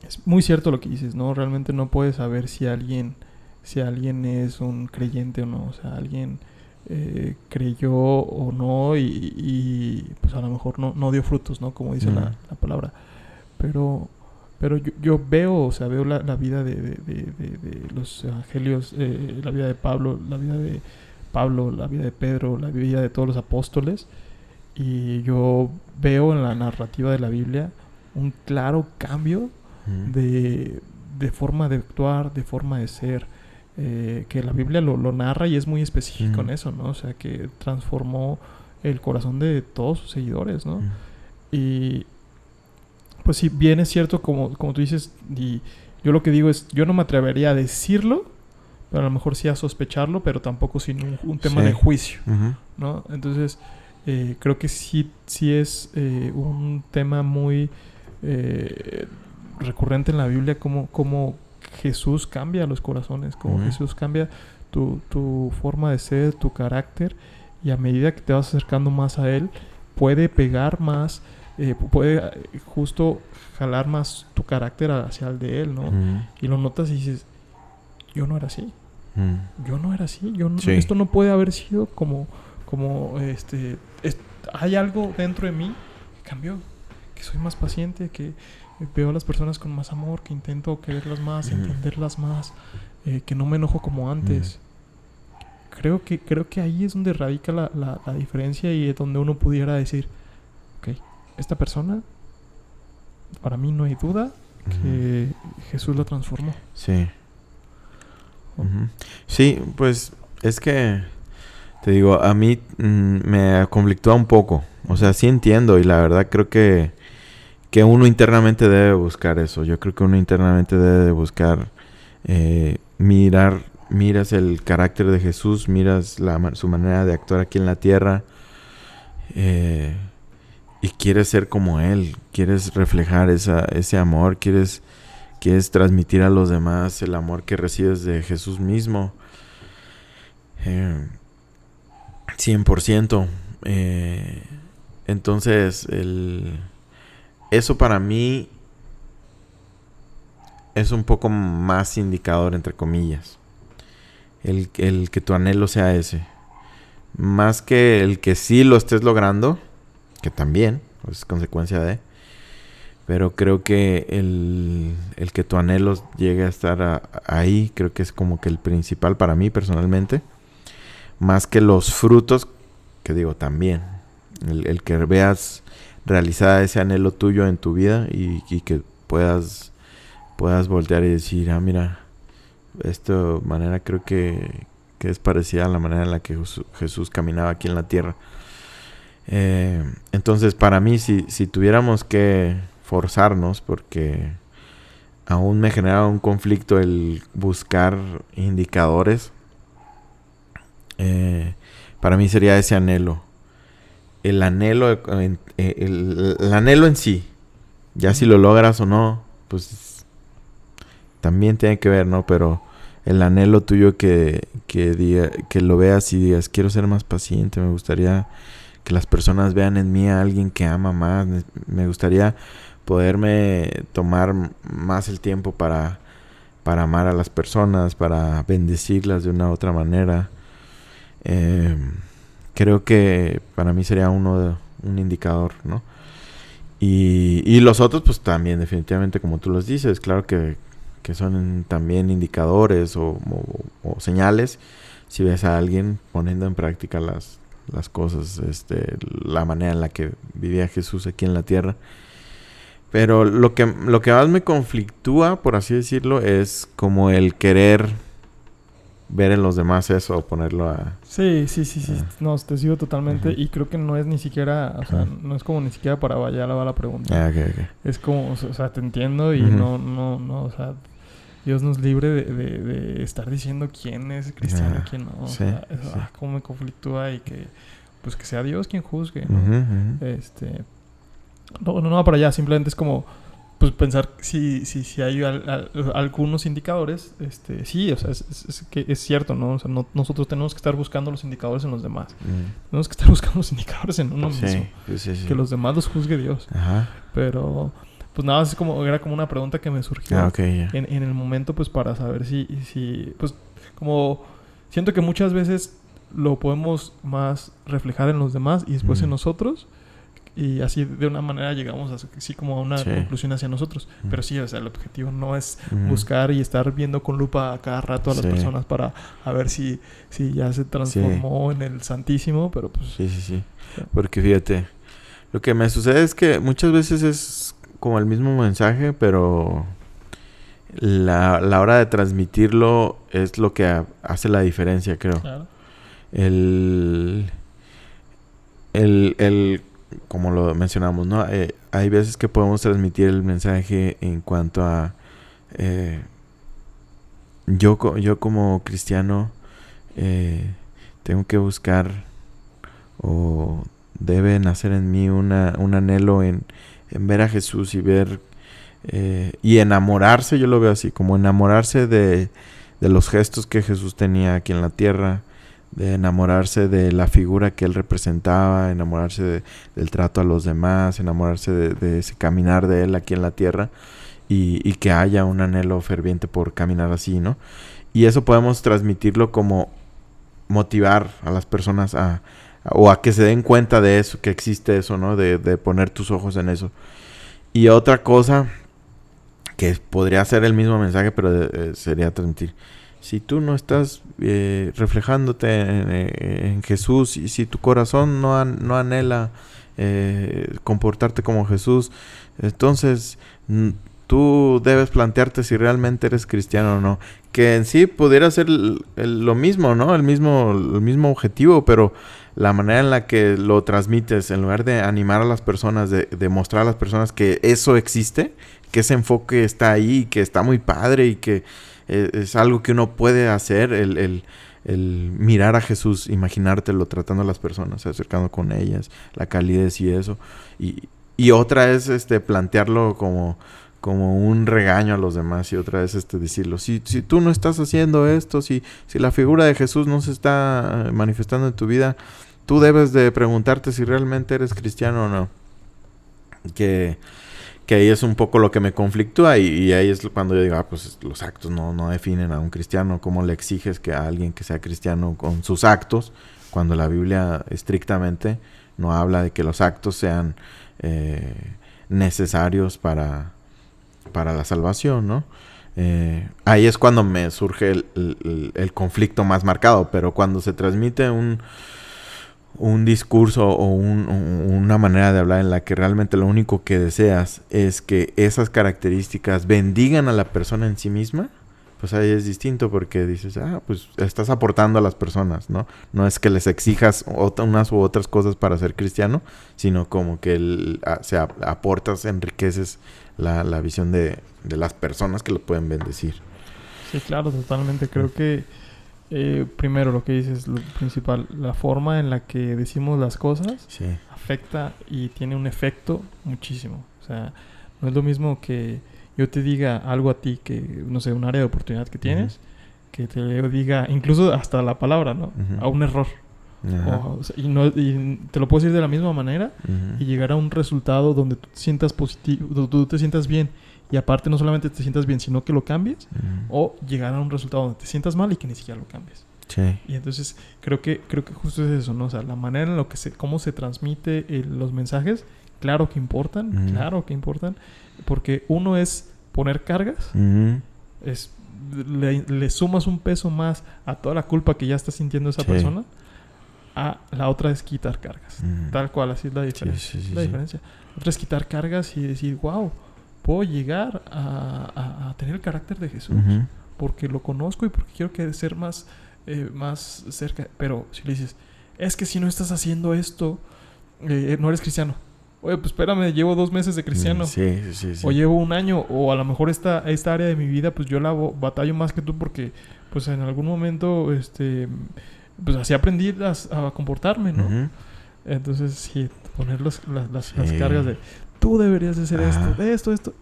[SPEAKER 2] es muy cierto lo que dices, ¿no? Realmente no puedes saber si alguien es un creyente o no. O sea, alguien creyó o no y pues a lo mejor no dio frutos, ¿no? Como dice la palabra. Pero yo veo, o sea, veo la vida de los evangelios, la vida de Pablo, la vida de Pedro, la vida de todos los apóstoles. Y yo veo en la narrativa de la Biblia un claro cambio de forma de actuar, de forma de ser, que la Biblia lo narra y es muy específico en eso, ¿no? O sea, que transformó el corazón de todos sus seguidores, ¿no? Y pues si bien es cierto, como tú dices, y yo lo que digo es, yo no me atrevería a decirlo, pero a lo mejor sí a sospecharlo, pero tampoco sin un tema de juicio, ¿no? Entonces, creo que sí es un tema muy recurrente en la Biblia, como Jesús cambia los corazones, como Jesús cambia tu forma de ser, tu carácter, y a medida que te vas acercando más a Él, puede pegar más, puede justo jalar más tu carácter hacia el de Él, ¿no? Y lo notas y dices, yo no era así. Yo no era así. Esto no puede haber sido como hay algo dentro de mí que cambió, que soy más paciente, que veo a las personas con más amor, que intento quererlas más, entenderlas más, que no me enojo como antes. Creo que ahí es donde radica la diferencia y es donde uno pudiera decir, ok, esta persona, para mí no hay duda que Jesús la transformó.
[SPEAKER 3] Sí. Sí, pues es que te digo, a mí me conflictúa un poco. O sea, sí entiendo y la verdad creo que uno internamente debe buscar eso. Yo creo que uno internamente debe buscar miras el carácter de Jesús, miras su manera de actuar aquí en la tierra y quieres ser como Él, quieres reflejar ese amor, quieres transmitir a los demás el amor que recibes de Jesús mismo. 100%. Entonces, eso para mí es un poco más indicador, entre comillas. El que tu anhelo sea ese. Más que el que sí lo estés logrando, que también es consecuencia de. Pero creo que el que tu anhelo llegue a estar ahí, creo que es como que el principal para mí personalmente. Más que los frutos, que digo también. El que veas realizada ese anhelo tuyo en tu vida y que puedas voltear y decir, mira, esta manera creo que es parecida a la manera en la que Jesús caminaba aquí en la tierra. Entonces, para mí, si tuviéramos que forzarnos, porque aún me generaba un conflicto el buscar indicadores, para mí sería ese anhelo. el anhelo el anhelo en sí. Ya si lo logras o no, pues también tiene que ver, ¿no? Pero el anhelo tuyo que lo veas y digas, quiero ser más paciente, me gustaría que las personas vean en mí a alguien que ama más, me gustaría poderme tomar más el tiempo para amar a las personas, para bendecirlas de una u otra manera. Creo que para mí sería un indicador, ¿no? Y los otros, pues también, definitivamente, como tú los dices, claro que son también indicadores o señales. Si ves a alguien poniendo en práctica las cosas, la manera en la que vivía Jesús aquí en la tierra. Pero lo que más me conflictúa, por así decirlo, es como el querer ver en los demás eso o ponerlo a...
[SPEAKER 2] Sí. No, te sigo totalmente. Y creo que no es ni siquiera... O sea, no es como ni siquiera para allá la pregunta.
[SPEAKER 3] Okay.
[SPEAKER 2] Es como... O sea, te entiendo y no... O sea, Dios nos libre de estar diciendo quién es cristiano y quién no. O sea, eso, cómo me conflictúa y que... Pues que sea Dios quien juzgue, ¿no? No para allá. Simplemente es como... Pues pensar si hay algunos indicadores, sí, o sea, es que es cierto, ¿no? O sea, nosotros tenemos que estar buscando los indicadores en los demás. Tenemos que estar buscando los indicadores en uno mismo. Sí. Que los demás los juzgue Dios. Ajá. Pero, pues nada, era como una pregunta que me surgió en el momento, pues para saber si, pues, como siento que muchas veces lo podemos más reflejar en los demás y después en nosotros. Y así de una manera llegamos así como a una conclusión hacia nosotros. Pero sí, o sea, el objetivo no es buscar y estar viendo con lupa a cada rato a las personas para a ver si ya se transformó en el Santísimo, pero pues...
[SPEAKER 3] Sí. Porque fíjate, lo que me sucede es que muchas veces es como el mismo mensaje, pero la hora de transmitirlo es lo que hace la diferencia, creo. Claro. Como lo mencionamos, ¿no? Hay veces que podemos transmitir el mensaje en cuanto a yo como cristiano tengo que buscar o debe nacer en mí un anhelo en ver a Jesús y ver y enamorarse. Yo lo veo así, como enamorarse de los gestos que Jesús tenía aquí en la tierra, de enamorarse de la figura que él representaba, enamorarse del trato a los demás, enamorarse de ese caminar de él aquí en la tierra y que haya un anhelo ferviente por caminar así, ¿no? Y eso podemos transmitirlo como motivar a las personas o a que se den cuenta de eso, que existe eso, ¿no? De poner tus ojos en eso. Y otra cosa que podría ser el mismo mensaje, pero sería transmitir: si tú no estás reflejándote en Jesús y si tu corazón no anhela comportarte como Jesús, entonces tú debes plantearte si realmente eres cristiano o no. Que en sí pudiera ser lo mismo, ¿no? El mismo objetivo, pero la manera en la que lo transmites, en lugar de animar a las personas, de mostrar a las personas que eso existe, que ese enfoque está ahí, que está muy padre y que es algo que uno puede hacer, el mirar a Jesús, imaginártelo tratando a las personas, acercando con ellas, la calidez y eso. Y otra es plantearlo como un regaño a los demás, y otra es decirlo: si tú no estás haciendo esto, si la figura de Jesús no se está manifestando en tu vida, tú debes de preguntarte si realmente eres cristiano o no. Que ahí es un poco lo que me conflictúa, y ahí es cuando yo digo, pues los actos no definen a un cristiano. ¿Cómo le exiges que a alguien que sea cristiano con sus actos, cuando la Biblia estrictamente no habla de que los actos sean necesarios para la salvación, ¿no? Ahí es cuando me surge el conflicto más marcado. Pero cuando se transmite un discurso o una manera de hablar en la que realmente lo único que deseas es que esas características bendigan a la persona en sí misma, pues ahí es distinto, porque dices, pues estás aportando a las personas, ¿no? No es que les exijas unas u otras cosas para ser cristiano, sino como que aportas, enriqueces la visión de las personas que lo pueden bendecir.
[SPEAKER 2] Sí, claro, totalmente. Creo que primero lo que dices, lo principal, la forma en la que decimos las cosas
[SPEAKER 3] Sí.
[SPEAKER 2] afecta y tiene un efecto muchísimo. O sea, no es lo mismo que yo te diga algo a ti que, no sé, un área de oportunidad que tienes, que te diga, incluso hasta la palabra, ¿no? A un error. O sea, y te lo puedo decir de la misma manera y llegar a un resultado donde tú te sientas positivo, donde tú te sientas bien. Y aparte no solamente te sientas bien, sino que lo cambies. O llegar a un resultado donde te sientas mal y que ni siquiera lo cambies.
[SPEAKER 3] Sí.
[SPEAKER 2] Y entonces creo que justo es eso, ¿no? O sea, la manera en lo que cómo se transmite los mensajes, claro que importan, porque uno es poner cargas, le sumas un peso más a toda la culpa que ya está sintiendo esa persona, a la otra es quitar cargas, tal cual, así es la diferencia. La diferencia. Otra es quitar cargas y decir, wow, puedo llegar a tener el carácter de Jesús, porque lo conozco y porque quiero ser más cerca. Pero si le dices, es que si no estás haciendo esto, no eres cristiano. Oye, pues espérame, llevo 2 meses de cristiano.
[SPEAKER 3] Sí.
[SPEAKER 2] O llevo 1 año. O a lo mejor esta área de mi vida, pues yo la batallo más que tú porque, pues en algún momento, pues así aprendí a comportarme, ¿no? Entonces, sí, poner las cargas de, tú deberías de hacer esto.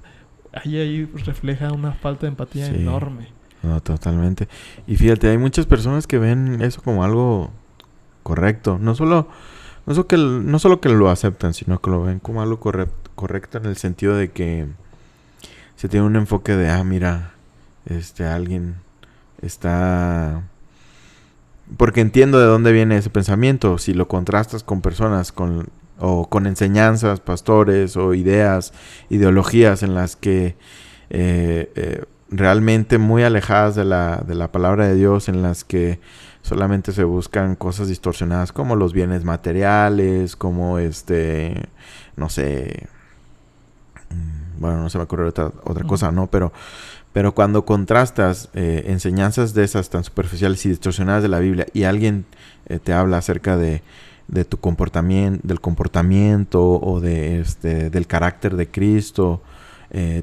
[SPEAKER 2] Ahí refleja una falta de empatía enorme.
[SPEAKER 3] No, totalmente. Y fíjate, hay muchas personas que ven eso como algo correcto. No solo que lo aceptan, sino que lo ven como algo correcto en el sentido de que se tiene un enfoque de, mira, alguien está... Porque entiendo de dónde viene ese pensamiento. Si lo contrastas con personas con enseñanzas, pastores o ideologías en las que realmente muy alejadas de la palabra de Dios, en las que solamente se buscan cosas distorsionadas como los bienes materiales, como no sé, bueno, no se me ocurre otra cosa, ¿no? Pero cuando contrastas enseñanzas de esas tan superficiales y distorsionadas de la Biblia y alguien te habla acerca de tu comportamiento o del carácter de Cristo,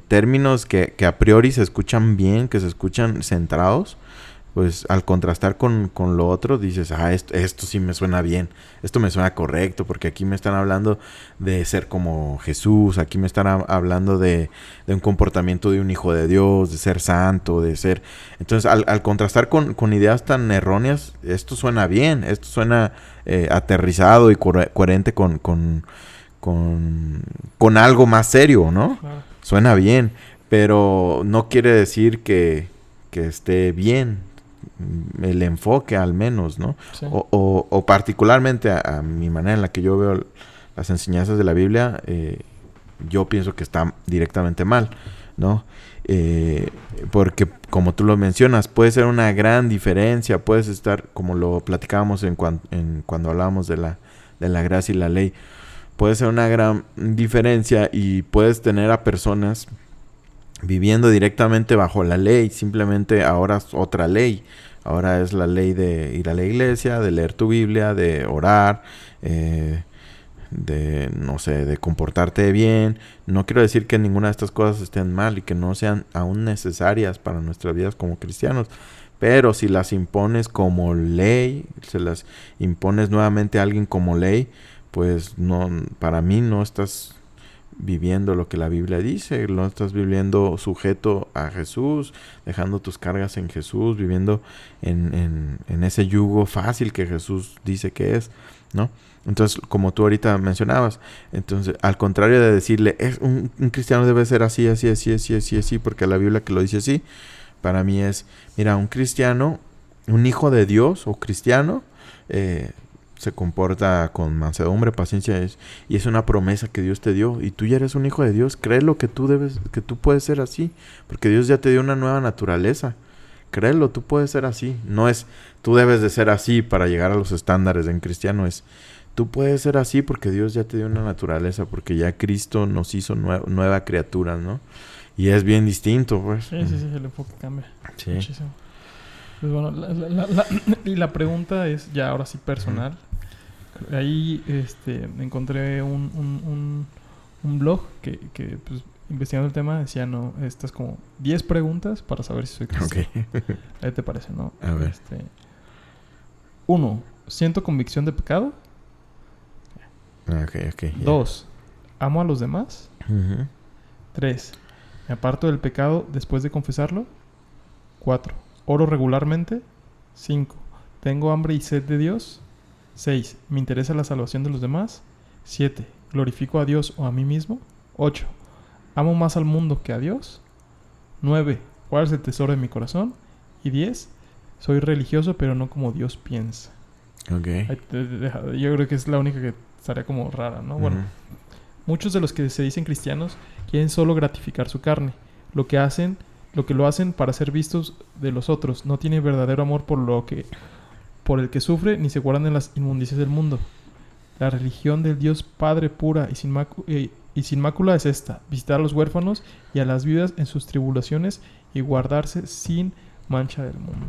[SPEAKER 3] términos que a priori se escuchan bien, que se escuchan centrados, pues al contrastar con lo otro dices, esto sí me suena bien, esto me suena correcto, porque aquí me están hablando de ser como Jesús, aquí me están hablando de un comportamiento de un hijo de Dios, de ser santo, de ser... Entonces al contrastar con ideas tan erróneas, esto suena bien, esto suena aterrizado y coherente con algo más serio, ¿no?
[SPEAKER 2] Claro.
[SPEAKER 3] Suena bien, pero no quiere decir que esté bien el enfoque, al menos, ¿no? Sí. O particularmente a mi manera en la que yo veo las enseñanzas de la Biblia, yo pienso que está directamente mal, ¿no? Porque como tú lo mencionas, puede ser una gran diferencia, puedes estar, como lo platicábamos cuando hablábamos de la gracia y la ley, puede ser una gran diferencia y puedes tener a personas viviendo directamente bajo la ley. Simplemente ahora es otra ley. Ahora es la ley de ir a la iglesia, de leer tu Biblia, de orar, de comportarte bien. No quiero decir que ninguna de estas cosas estén mal y que no sean aún necesarias para nuestras vidas como cristianos. Pero si las impones como ley, se las impones nuevamente a alguien como ley, pues no, para mí no estás viviendo lo que la Biblia dice, no estás viviendo sujeto a Jesús, dejando tus cargas en Jesús, viviendo en ese yugo fácil que Jesús dice que es, ¿no? Entonces, como tú ahorita mencionabas, entonces, al contrario de decirle, un cristiano debe ser así, porque la Biblia que lo dice así, para mí es, mira, un cristiano, un hijo de Dios o cristiano, se comporta con mansedumbre, paciencia, y es una promesa que Dios te dio, y tú ya eres un hijo de Dios. Créelo que tú puedes ser así, porque Dios ya te dio una nueva naturaleza. Créelo, tú puedes ser así. No es tú debes de ser así para llegar a los estándares de un cristiano, es tú puedes ser así porque Dios ya te dio una naturaleza, porque ya Cristo nos hizo nueva criatura, ¿no? Y es bien distinto, pues.
[SPEAKER 2] Sí, el enfoque cambia muchísimo. Pues bueno, la pregunta es ya ahora sí personal. Ahí encontré un blog que pues, investigando el tema decía, estas como 10 preguntas para saber si soy cristiano.
[SPEAKER 3] Okay.
[SPEAKER 2] ¿Qué te parece, no?
[SPEAKER 3] A ver.
[SPEAKER 2] 1. Siento convicción de pecado.
[SPEAKER 3] Ok.
[SPEAKER 2] 2. Amo a los demás.
[SPEAKER 3] Uh-huh.
[SPEAKER 2] 3. Me aparto del pecado después de confesarlo. 4. Oro regularmente. 5. Tengo hambre y sed de Dios. 6. Me interesa la salvación de los demás. 7. Glorifico a Dios o a mí mismo. 8. Amo más al mundo que a Dios. 9. ¿Cuál es el tesoro de mi corazón? Y 10. Soy religioso pero no como Dios piensa.
[SPEAKER 3] Ok.
[SPEAKER 2] Yo creo que es la única que estaría como rara, ¿no? Bueno, muchos de los que se dicen cristianos quieren solo gratificar su carne. Lo que lo hacen para ser vistos de los otros. No tienen verdadero amor por el que sufre, ni se guardan en las inmundicias del mundo. La religión del Dios Padre pura y sin mácula es esta: visitar a los huérfanos y a las viudas en sus tribulaciones y guardarse sin mancha del mundo.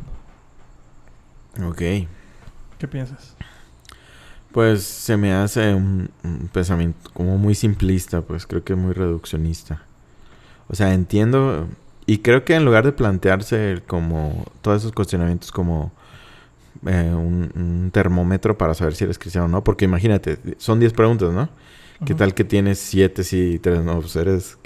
[SPEAKER 3] Ok.
[SPEAKER 2] ¿Qué piensas?
[SPEAKER 3] Pues se me hace un pensamiento como muy simplista, pues creo que muy reduccionista. O sea, entiendo y creo que en lugar de plantearse como todos esos cuestionamientos como un termómetro para saber si eres cristiano o no, porque imagínate, son 10 preguntas, ¿no? ¿Qué tal que tienes 7 y 3 no? Pues eres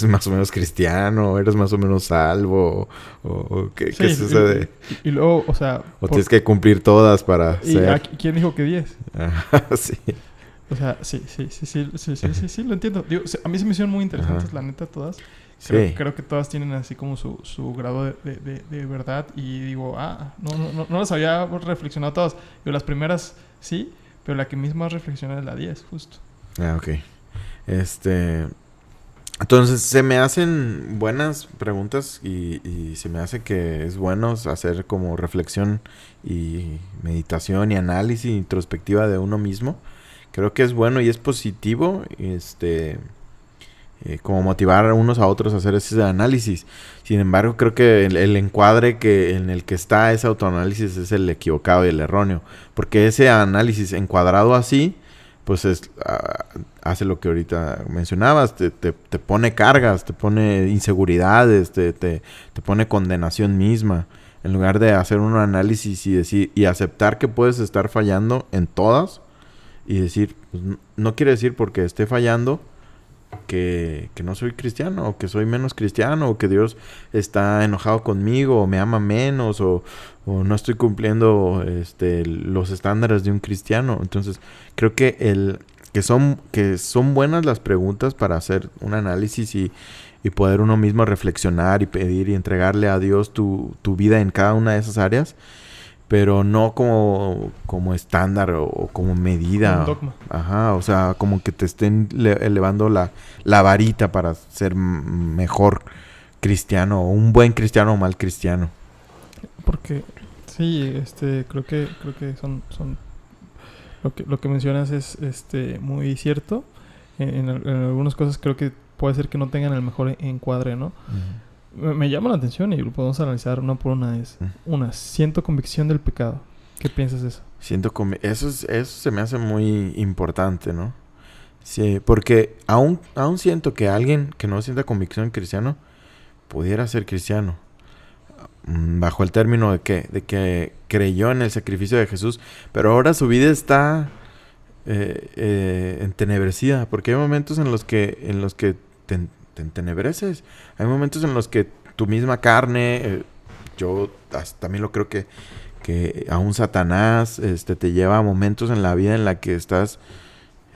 [SPEAKER 3] más o menos cristiano, eres más o menos salvo, o ¿qué sucede?
[SPEAKER 2] Y luego, o sea...
[SPEAKER 3] O tienes que cumplir todas para
[SPEAKER 2] ¿Y
[SPEAKER 3] ser...
[SPEAKER 2] quién dijo que 10?
[SPEAKER 3] Sí.
[SPEAKER 2] O sea, sí, lo entiendo. Digo, a mí se me hicieron muy interesantes, la neta, todas. Creo que todas tienen así como su grado de verdad. Y digo, no las había reflexionado todas. Digo, las primeras sí, pero la que misma reflexiona es la 10, justo.
[SPEAKER 3] Ok. Entonces se me hacen buenas preguntas y se me hace que es bueno hacer como reflexión y meditación y análisis introspectiva de uno mismo. Creo que es bueno y es positivo como motivar a unos a otros a hacer ese análisis. Sin embargo, creo que el encuadre en el que está ese autoanálisis es el equivocado y el erróneo. Porque ese análisis encuadrado así, pues hace lo que ahorita mencionabas, te pone cargas, te pone inseguridades, te pone condenación misma. En lugar de hacer un análisis y decir y aceptar que puedes estar fallando en todas y decir, pues, no quiere decir porque esté fallando que no soy cristiano, o que soy menos cristiano, o que Dios está enojado conmigo, o me ama menos, o no estoy cumpliendo los estándares de un cristiano. Entonces, creo que son buenas las preguntas para hacer un análisis y poder uno mismo reflexionar y pedir y entregarle a Dios tu vida en cada una de esas áreas, pero no como estándar o como medida.
[SPEAKER 2] Como un dogma.
[SPEAKER 3] Ajá, o sea, como que te estén elevando la varita para ser mejor cristiano, o un buen cristiano o mal cristiano.
[SPEAKER 2] Porque sí, creo que son lo que mencionas es muy cierto. En algunas cosas creo que puede ser que no tengan el mejor encuadre, ¿no? Uh-huh. Me llama la atención y lo podemos analizar una por una. Siento convicción del pecado. ¿Qué piensas de eso?
[SPEAKER 3] Eso se me hace muy importante, ¿no? Sí, porque aún siento que alguien que no sienta convicción cristiano pudiera ser cristiano. Bajo el término de que creyó en el sacrificio de Jesús, pero ahora su vida está entenebrecida, porque hay momentos en los que te entenebreces. Hay momentos en los que tu misma carne, yo también lo creo que aún Satanás te lleva a momentos en la vida en la que estás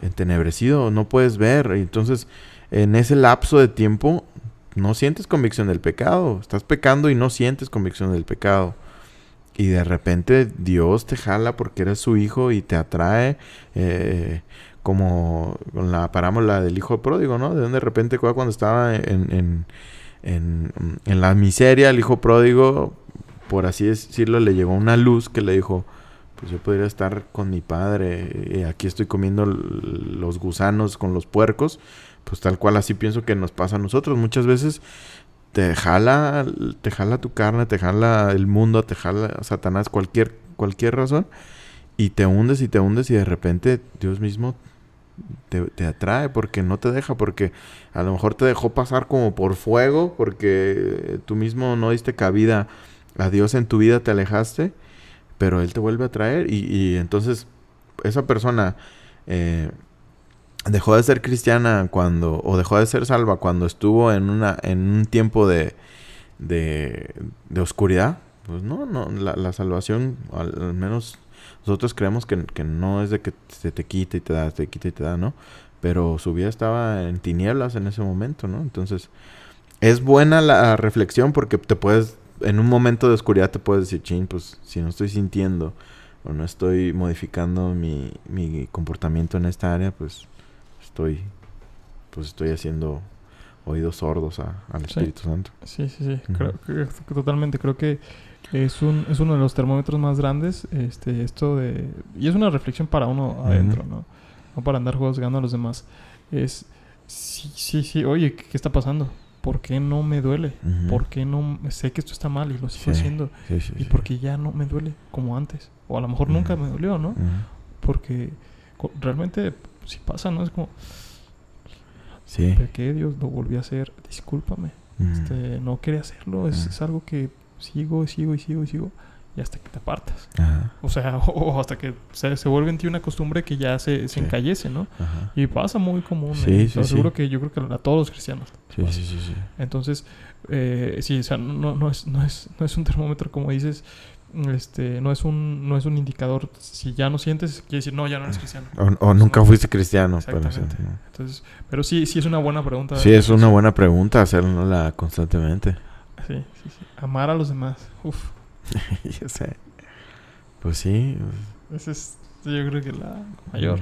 [SPEAKER 3] entenebrecido, no puedes ver. Entonces, en ese lapso de tiempo no sientes convicción del pecado. Estás pecando y no sientes convicción del pecado. Y de repente Dios te jala porque eres su hijo y te atrae, como con la parábola del hijo pródigo, ¿no? De repente cuando estaba en la miseria, el hijo pródigo, por así decirlo, le llegó una luz que le dijo, pues yo podría estar con mi padre, aquí estoy comiendo los gusanos con los puercos. Pues tal cual así pienso que nos pasa a nosotros. Muchas veces te jala tu carne, te jala el mundo, te jala Satanás, cualquier razón, y te hundes y de repente Dios mismo te atrae porque no te deja, porque a lo mejor te dejó pasar como por fuego, porque tú mismo no diste cabida a Dios en tu vida, te alejaste, pero Él te vuelve a traer y entonces esa persona dejó de ser cristiana o dejó de ser salva cuando estuvo en un tiempo de oscuridad. Pues no, la salvación, al menos nosotros creemos que no es de que se te quita y te da, ¿no? Pero su vida estaba en tinieblas en ese momento, ¿no? Entonces, es buena la reflexión porque en un momento de oscuridad te puedes decir, chin, pues si no estoy sintiendo o no estoy modificando mi comportamiento en esta área, pues estoy haciendo oídos sordos al Espíritu Santo.
[SPEAKER 2] Sí. Creo que totalmente. Creo que es uno de los termómetros más grandes, y es una reflexión para uno adentro, ¿no? No para andar juzgando a los demás. Sí, oye, ¿qué está pasando? ¿Por qué no me duele? ¿Por qué no sé que esto está mal y lo sigo haciendo? ¿Y por qué ya no me duele como antes? O a lo mejor nunca me dolió, ¿no? Porque realmente si pasa, ¿no? Es como...
[SPEAKER 3] Sí.
[SPEAKER 2] Pequé, Dios, lo volví a hacer. Discúlpame. No quería hacerlo. Es algo que sigo y hasta que te apartas.
[SPEAKER 3] Ajá.
[SPEAKER 2] O sea, o hasta que se vuelve en ti una costumbre que ya se encallece, ¿no?
[SPEAKER 3] Ajá.
[SPEAKER 2] Y pasa muy común. Seguro que yo creo que a todos los cristianos.
[SPEAKER 3] Sí.
[SPEAKER 2] Entonces, sí, o sea, no es un termómetro, como dices, no es un indicador. Si ya no sientes, quiere decir, no, ya no eres cristiano.
[SPEAKER 3] O nunca fuiste cristiano.
[SPEAKER 2] Exactamente. Entonces, pero sí es una buena pregunta.
[SPEAKER 3] Sí, es una buena pregunta hacerla constantemente.
[SPEAKER 2] Sí. Amar a los demás. Uf.
[SPEAKER 3] Ya sé. Pues sí.
[SPEAKER 2] Esa es, yo creo que la mayor.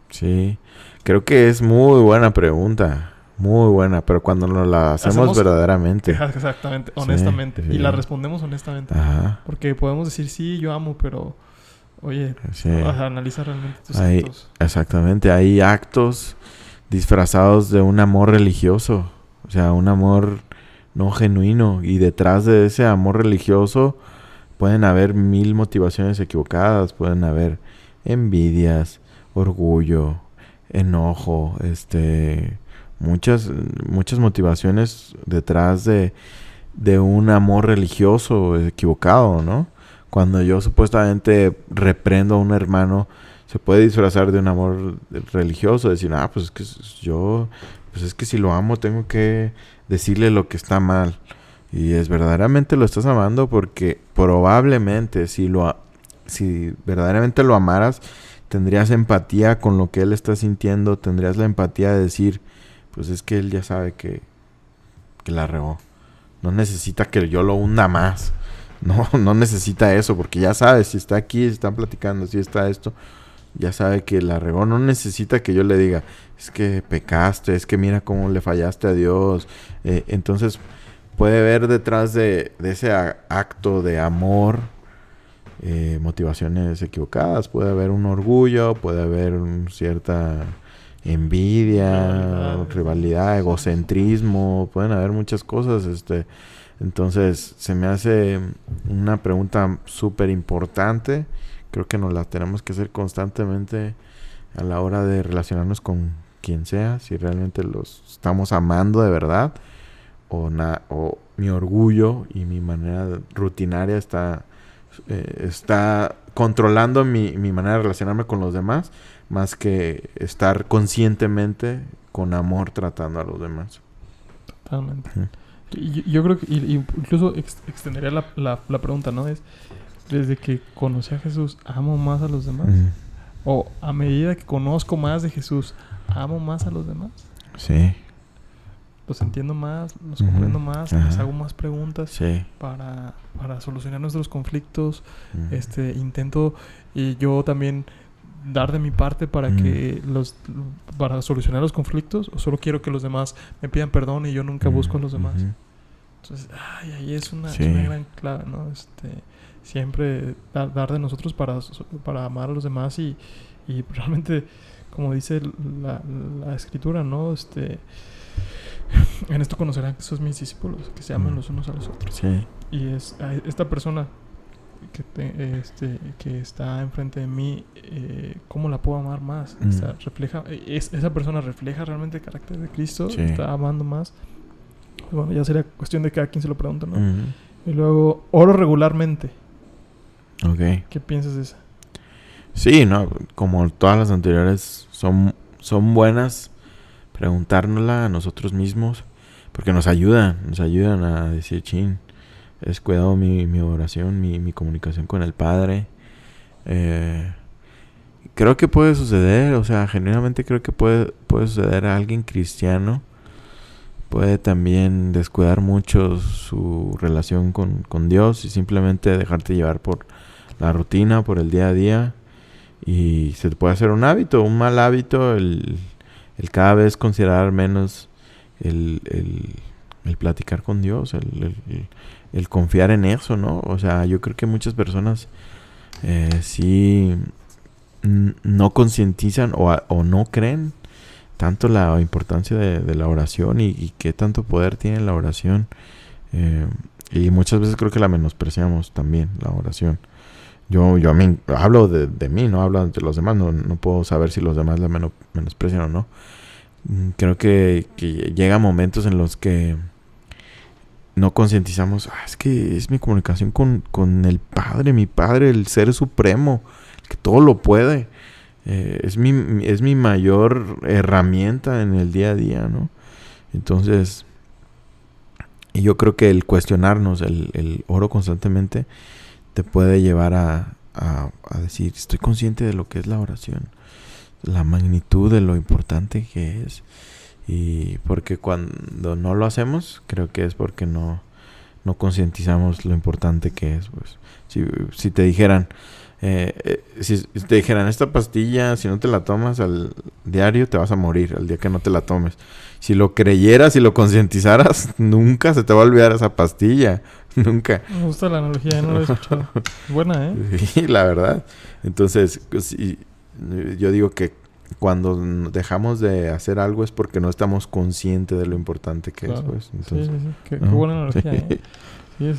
[SPEAKER 3] Sí. Creo que es muy buena pregunta. Muy buena. Pero cuando nos la hacemos verdaderamente.
[SPEAKER 2] Exactamente. Honestamente. Sí. Y la respondemos honestamente.
[SPEAKER 3] Ajá.
[SPEAKER 2] Porque podemos decir, sí, yo amo, pero... Oye, analiza realmente tus actos.
[SPEAKER 3] Exactamente. Hay actos disfrazados de un amor religioso. O sea, un amor... no genuino, y detrás de ese amor religioso pueden haber 1000 motivaciones equivocadas, pueden haber envidias, orgullo, enojo, muchas motivaciones detrás de un amor religioso equivocado, ¿no? Cuando yo supuestamente reprendo a un hermano, se puede disfrazar de un amor religioso, decir, pues es que si lo amo tengo que decirle lo que está mal. Y verdaderamente lo estás amando porque probablemente si verdaderamente lo amaras, tendrías empatía con lo que él está sintiendo, tendrías la empatía de decir, pues es que él ya sabe que la regó. No necesita que yo lo hunda más. No necesita eso, porque ya sabe, si está aquí, si están platicando, si está esto, ya sabe que la regó. No necesita que yo le diga, es que pecaste, es que mira cómo le fallaste a Dios. Entonces puede ver detrás de ese acto de amor motivaciones equivocadas. Puede haber un orgullo, puede haber cierta envidia, rivalidad, egocentrismo. Pueden haber muchas cosas. Entonces se me hace una pregunta súper importante. Creo que nos la tenemos que hacer constantemente a la hora de relacionarnos con quien sea, si realmente los estamos amando de verdad o mi orgullo y mi manera rutinaria está controlando mi manera de relacionarme con los demás, más que estar conscientemente con amor tratando a los demás.
[SPEAKER 2] Totalmente. Yo creo que incluso extendería la pregunta, ¿no? Es, desde que conocí a Jesús, ¿amo más a los demás? O a medida que conozco más de Jesús, ¿amo más a los demás?
[SPEAKER 3] Sí.
[SPEAKER 2] Los entiendo más, los comprendo más, les hago más preguntas para solucionar nuestros conflictos. Intento yo también dar de mi parte para para solucionar los conflictos, o solo quiero que los demás me pidan perdón y yo nunca busco a los demás. Entonces, ahí es una gran clave, ¿no? Siempre dar de nosotros para amar a los demás y realmente, como dice la escritura, ¿no? En esto conocerán que son mis discípulos, que se aman los unos a los otros.
[SPEAKER 3] Sí.
[SPEAKER 2] Y esta persona que está enfrente de mí, ¿cómo la puedo amar más? Esa persona refleja realmente el carácter de Cristo, está amando más. Bueno, ya sería cuestión de que cada quien se lo pregunte, ¿no? Y luego, oro regularmente.
[SPEAKER 3] Ok.
[SPEAKER 2] ¿Qué piensas de esa?
[SPEAKER 3] Sí, no, como todas las anteriores son buenas preguntárnosla a nosotros mismos porque nos ayudan a decir, chin, es cuidado mi oración, mi comunicación con el Padre. Creo que puede suceder, o sea, genuinamente creo que puede suceder a alguien cristiano. Puede también descuidar mucho su relación con Dios y simplemente dejarte llevar por la rutina, por el día a día. Y se te puede hacer un hábito, un mal hábito, el cada vez considerar menos el platicar con Dios, el confiar en eso, ¿no? O sea, yo creo que muchas personas sí no concientizan o no creen tanto la importancia de la oración y qué tanto poder tiene la oración. Y muchas veces creo que la menospreciamos también, la oración. Yo a mí, hablo de mí, no hablo de los demás, no puedo saber si los demás la menosprecian o no. Creo que llegan momentos en los que no concientizamos, es que es mi comunicación con el Padre, mi Padre, el Ser Supremo, el que todo lo puede. Es mi mayor herramienta en el día a día, ¿no? Entonces, y yo creo que el cuestionarnos, el oro constantemente, te puede llevar a decir, estoy consciente de lo que es la oración, la magnitud de lo importante que es. Y porque cuando no lo hacemos, creo que es porque no concientizamos lo importante que es. Pues si te dijeran, si te dijeran, esta pastilla, si no te la tomas al diario, te vas a morir el día que no te la tomes. Si lo creyeras y lo concientizaras, nunca se te va a olvidar esa pastilla. Nunca.
[SPEAKER 2] Me gusta la analogía, no la he escuchado. Es buena, ¿eh?
[SPEAKER 3] Sí, la verdad. Entonces, yo digo que cuando dejamos de hacer algo es porque no estamos conscientes de lo importante que es, pues. Entonces,
[SPEAKER 2] sí. Qué buena analogía, ¿eh? Sí,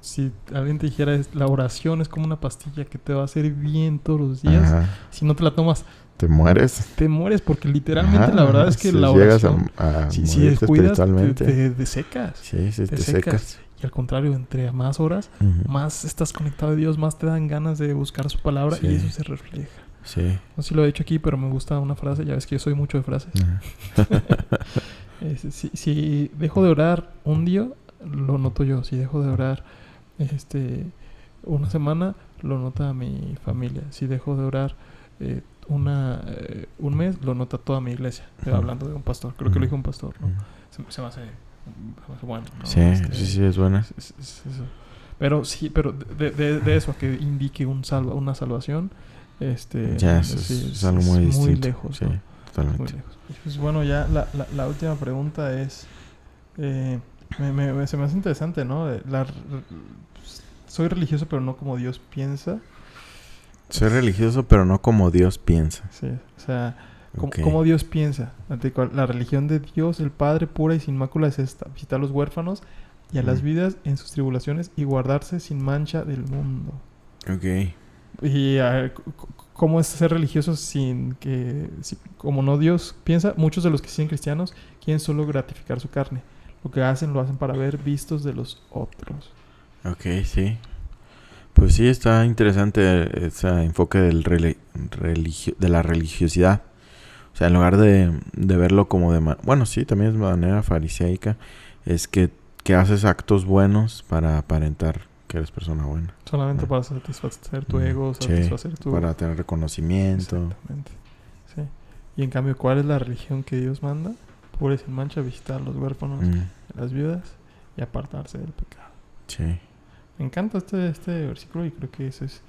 [SPEAKER 2] si alguien te dijera, la oración es como una pastilla que te va a hacer bien todos los días.
[SPEAKER 3] Ajá.
[SPEAKER 2] Si no te la tomas,
[SPEAKER 3] te mueres.
[SPEAKER 2] Te mueres porque literalmente la verdad es que la oración, si descuidas, te secas.
[SPEAKER 3] Sí, te secas.
[SPEAKER 2] Y al contrario, entre más horas, más estás conectado a Dios, más te dan ganas de buscar su palabra y eso se refleja.
[SPEAKER 3] Sí.
[SPEAKER 2] No sé si lo he dicho aquí, pero me gusta una frase. Ya ves que yo soy mucho de frases. Si dejo de orar un día, lo noto yo. Si dejo de orar una semana, lo nota mi familia. Si dejo de orar un mes, lo nota toda mi iglesia. Hablando de un pastor. Creo que lo dijo un pastor, ¿no? Se me hace bueno, ¿no?
[SPEAKER 3] Sí, sí, es buena.
[SPEAKER 2] Eso. Pero sí, pero de eso a que indique una salvación,
[SPEAKER 3] ya es algo muy distinto.
[SPEAKER 2] Muy lejos,
[SPEAKER 3] sí,
[SPEAKER 2] ¿no?
[SPEAKER 3] Totalmente.
[SPEAKER 2] Muy lejos. Pues bueno, ya la última pregunta es, se me hace interesante, ¿no? Soy religioso, pero no como Dios piensa.
[SPEAKER 3] Soy religioso, pero no como Dios piensa.
[SPEAKER 2] Sí, o sea, como Dios piensa. La religión de Dios, el Padre, pura y sin mácula, es esta: visitar a los huérfanos y a las vidas en sus tribulaciones y guardarse sin mancha del mundo.
[SPEAKER 3] Ok.
[SPEAKER 2] Y ¿cómo es ser religioso como no Dios piensa? Muchos de los que siguen cristianos quieren solo gratificar su carne. Lo que hacen, lo hacen para ver vistos de los otros.
[SPEAKER 3] Ok, sí. Pues sí, está interesante ese enfoque de la religiosidad. O sea, en lugar de verlo como bueno, sí, también es de manera fariseica, es que haces actos buenos para aparentar que eres persona buena.
[SPEAKER 2] Solamente para satisfacer tu ego, satisfacer tu...
[SPEAKER 3] para tener reconocimiento.
[SPEAKER 2] Exactamente. Sí. Y en cambio, ¿cuál es la religión que Dios manda? Pura y sin mancha, visitar a los huérfanos, a las viudas y apartarse del pecado.
[SPEAKER 3] Sí.
[SPEAKER 2] Me encanta este versículo y creo que eso es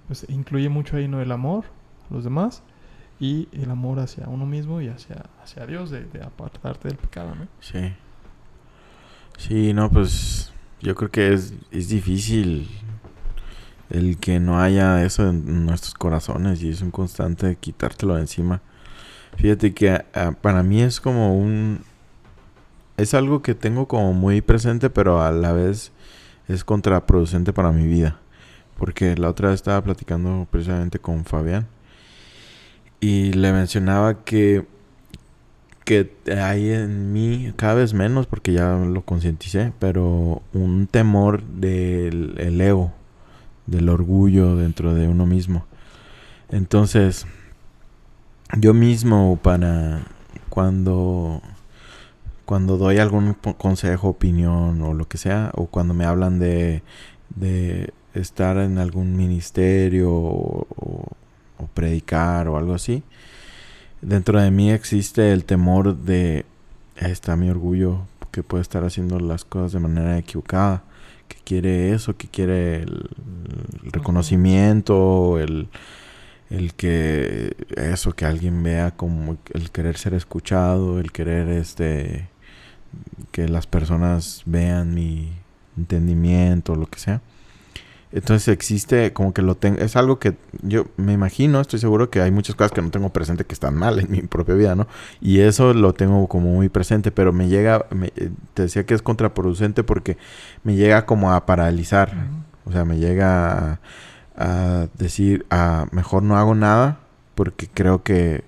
[SPEAKER 2] pues incluye mucho ahí, ¿no? El amor a los demás y el amor hacia uno mismo y hacia Dios, de apartarte del pecado, ¿no?
[SPEAKER 3] Sí. Sí, no, pues yo creo que es difícil el que no haya eso en nuestros corazones y es un constante quitártelo de encima. Fíjate que para mí es como es algo que tengo como muy presente, pero a la vez es contraproducente para mi vida. Porque la otra vez estaba platicando precisamente con Fabián y le mencionaba que que hay en mí, cada vez menos porque ya lo concienticé, pero un temor del el ego, del orgullo dentro de uno mismo. Entonces, yo mismo cuando doy algún consejo, opinión o lo que sea, o cuando me hablan de estar en algún ministerio o predicar o algo así, dentro de mí existe el temor de, está mi orgullo, que puede estar haciendo las cosas de manera equivocada, que quiere eso, que quiere el reconocimiento, el que alguien vea, como el querer ser escuchado, el querer que las personas vean mi entendimiento, lo que sea. Entonces existe como que es algo que yo me imagino, estoy seguro que hay muchas cosas que no tengo presente que están mal en mi propia vida, ¿no? Y eso lo tengo como muy presente, pero te decía que es contraproducente porque me llega como a paralizar. Uh-huh. O sea, me llega a decir, mejor no hago nada porque creo que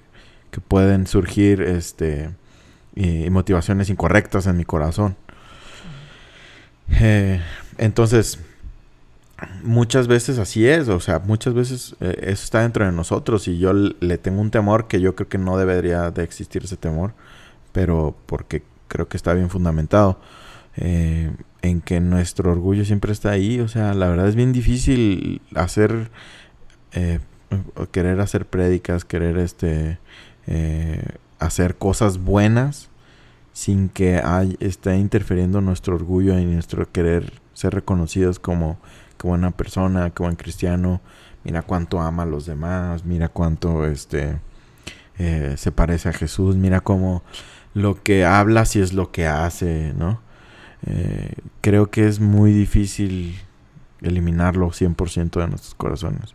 [SPEAKER 3] pueden surgir motivaciones incorrectas en mi corazón. Entonces, muchas veces así es, o sea, muchas veces eso está dentro de nosotros y yo le tengo un temor que yo creo que no debería de existir ese temor, pero porque creo que está bien fundamentado en que nuestro orgullo siempre está ahí. O sea, la verdad es bien difícil querer hacer prédicas, querer hacer cosas buenas sin que esté interfiriendo nuestro orgullo y nuestro querer ser reconocidos como buena persona, que buen cristiano. Mira cuánto ama a los demás, mira cuánto se parece a Jesús, mira cómo lo que habla sí es lo que hace, ¿no? Creo que es muy difícil eliminarlo 100% de nuestros corazones,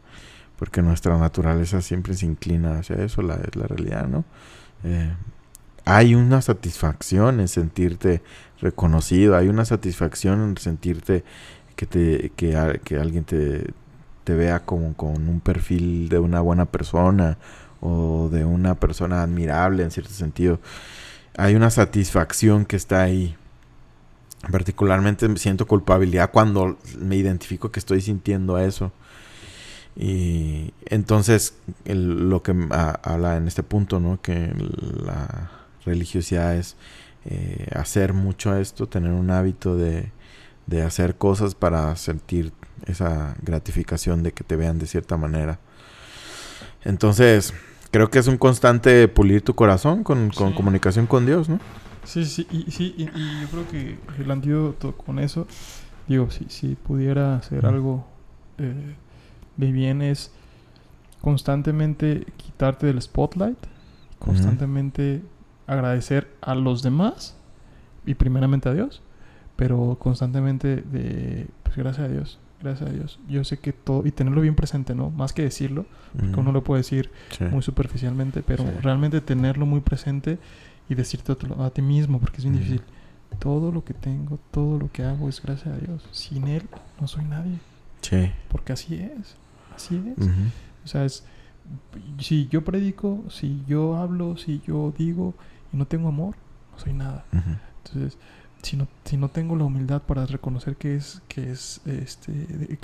[SPEAKER 3] porque nuestra naturaleza siempre se inclina hacia eso, es la realidad, ¿no? Hay una satisfacción en sentirte reconocido, hay una satisfacción en sentirte que alguien te vea como con un perfil de una buena persona o de una persona admirable en cierto sentido. Hay una satisfacción que está ahí. Particularmente siento culpabilidad cuando me identifico que estoy sintiendo eso. Y entonces lo que habla en este punto, ¿no? Que la religiosidad es hacer mucho esto, tener un hábito de hacer cosas para sentir esa gratificación de que te vean de cierta manera. Entonces, creo que es un constante pulir tu corazón con comunicación con Dios, ¿no?
[SPEAKER 2] Sí, y yo creo que el antídoto con eso, digo, si pudiera hacer algo de bien, es constantemente quitarte del spotlight, constantemente agradecer a los demás y primeramente a Dios, pero constantemente pues gracias a Dios. Yo sé que todo, y tenerlo bien presente, ¿no? Más que decirlo, porque uno lo puede decir muy superficialmente, pero realmente tenerlo muy presente y decirte a ti mismo, porque es bien difícil. Todo lo que tengo, todo lo que hago es gracias a Dios. Sin Él no soy nadie.
[SPEAKER 3] Sí.
[SPEAKER 2] Porque así es. O sea, si yo predico, si yo hablo, si yo digo y no tengo amor, no soy nada. Entonces, si no tengo la humildad para reconocer que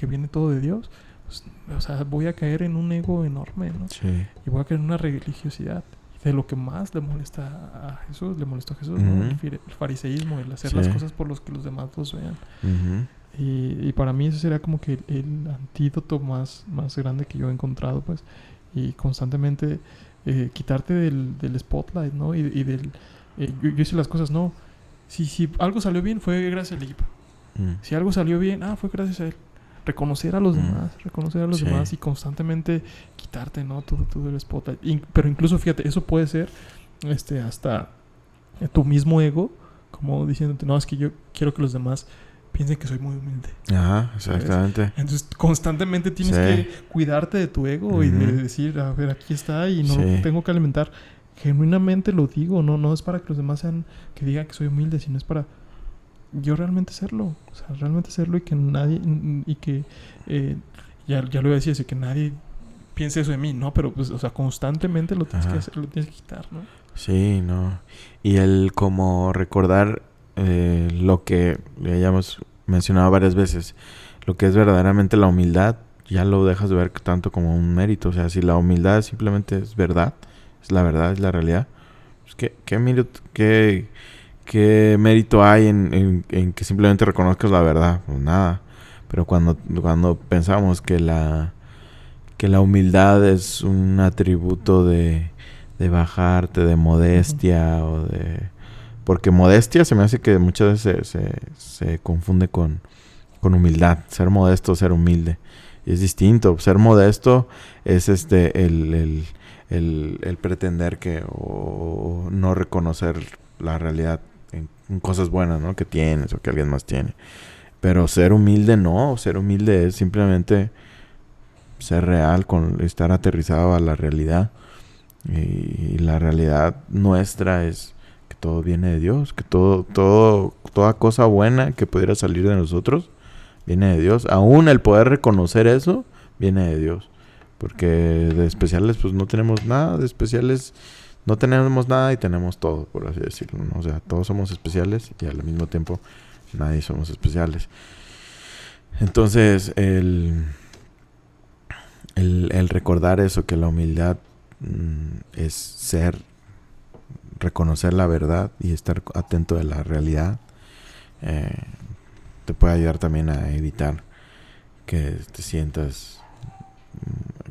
[SPEAKER 2] viene todo de Dios, pues, o sea, voy a caer en un ego enorme, ¿no?
[SPEAKER 3] Sí.
[SPEAKER 2] Y voy a caer en una religiosidad. De lo que más le molestó a Jesús, ¿no? El fariseísmo, el hacer las cosas por los que los demás los vean. Y para mí eso sería como que el antídoto más grande que yo he encontrado, pues. Y constantemente quitarte del spotlight, ¿no? Y del... yo hice las cosas, no. Si algo salió bien, fue gracias al equipo. Si algo salió bien, fue gracias a él. Reconocer a los demás y constantemente quitarte, ¿no? Todo el spotlight. Pero incluso, fíjate, eso puede ser hasta tu mismo ego, como diciéndote, no, es que yo quiero que los demás piensen que soy muy humilde.
[SPEAKER 3] Ajá, exactamente.
[SPEAKER 2] ¿Sabes? Entonces, constantemente tienes que cuidarte de tu ego y de decir, a ver, aquí está y no tengo que alimentar. Genuinamente lo digo, no es para que los demás que digan que soy humilde, sino es para yo realmente serlo. O sea, realmente serlo y que nadie... Y que... ya lo iba a decir, que nadie piense eso de mí, ¿no? Pero, pues, o sea, constantemente lo tienes que hacer, lo tienes que quitar, ¿no?
[SPEAKER 3] Sí, no. Y el como recordar lo que ya hemos mencionado varias veces, lo que es verdaderamente la humildad, ya lo dejas de ver tanto como un mérito. O sea, si la humildad simplemente es verdad, es la verdad, es la realidad, pues ¿qué mérito hay en que simplemente reconozcas la verdad? Pues nada. Pero cuando pensamos que la humildad es un atributo de bajarte, de modestia, porque modestia se me hace que muchas veces se confunde con humildad. Ser modesto, ser humilde. Y es distinto. Ser modesto es el pretender o no reconocer la realidad en cosas buenas, ¿no? Que tienes o que alguien más tiene. Pero ser humilde no. Ser humilde es simplemente ser real, estar aterrizado a la realidad. Y la realidad nuestra es que todo viene de Dios, que toda cosa buena que pudiera salir de nosotros viene de Dios. Aún el poder reconocer eso viene de Dios, porque de especiales pues no tenemos nada, de especiales no tenemos nada y tenemos todo, por así decirlo, ¿no? O sea, todos somos especiales y al mismo tiempo nadie somos especiales. Entonces el recordar eso, que la humildad es reconocer la verdad y estar atento de la realidad, te puede ayudar también a evitar que te sientas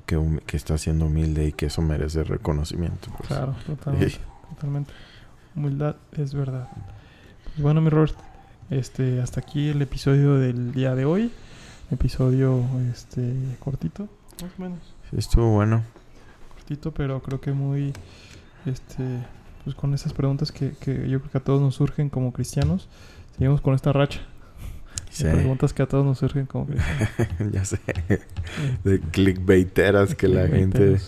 [SPEAKER 3] que estás siendo humilde y que eso merece reconocimiento. Pues.
[SPEAKER 2] Claro, totalmente. Humildad es verdad. Pues bueno, mi Robert, hasta aquí el episodio del día de hoy. Episodio cortito, más o menos.
[SPEAKER 3] Sí, estuvo bueno.
[SPEAKER 2] Cortito, pero creo que muy pues con esas preguntas que yo creo que a todos nos surgen como cristianos. Seguimos con esta racha. Sí. Preguntas que a todos nos surgen como cristianos.
[SPEAKER 3] Ya sé. De clickbaiteras que la gente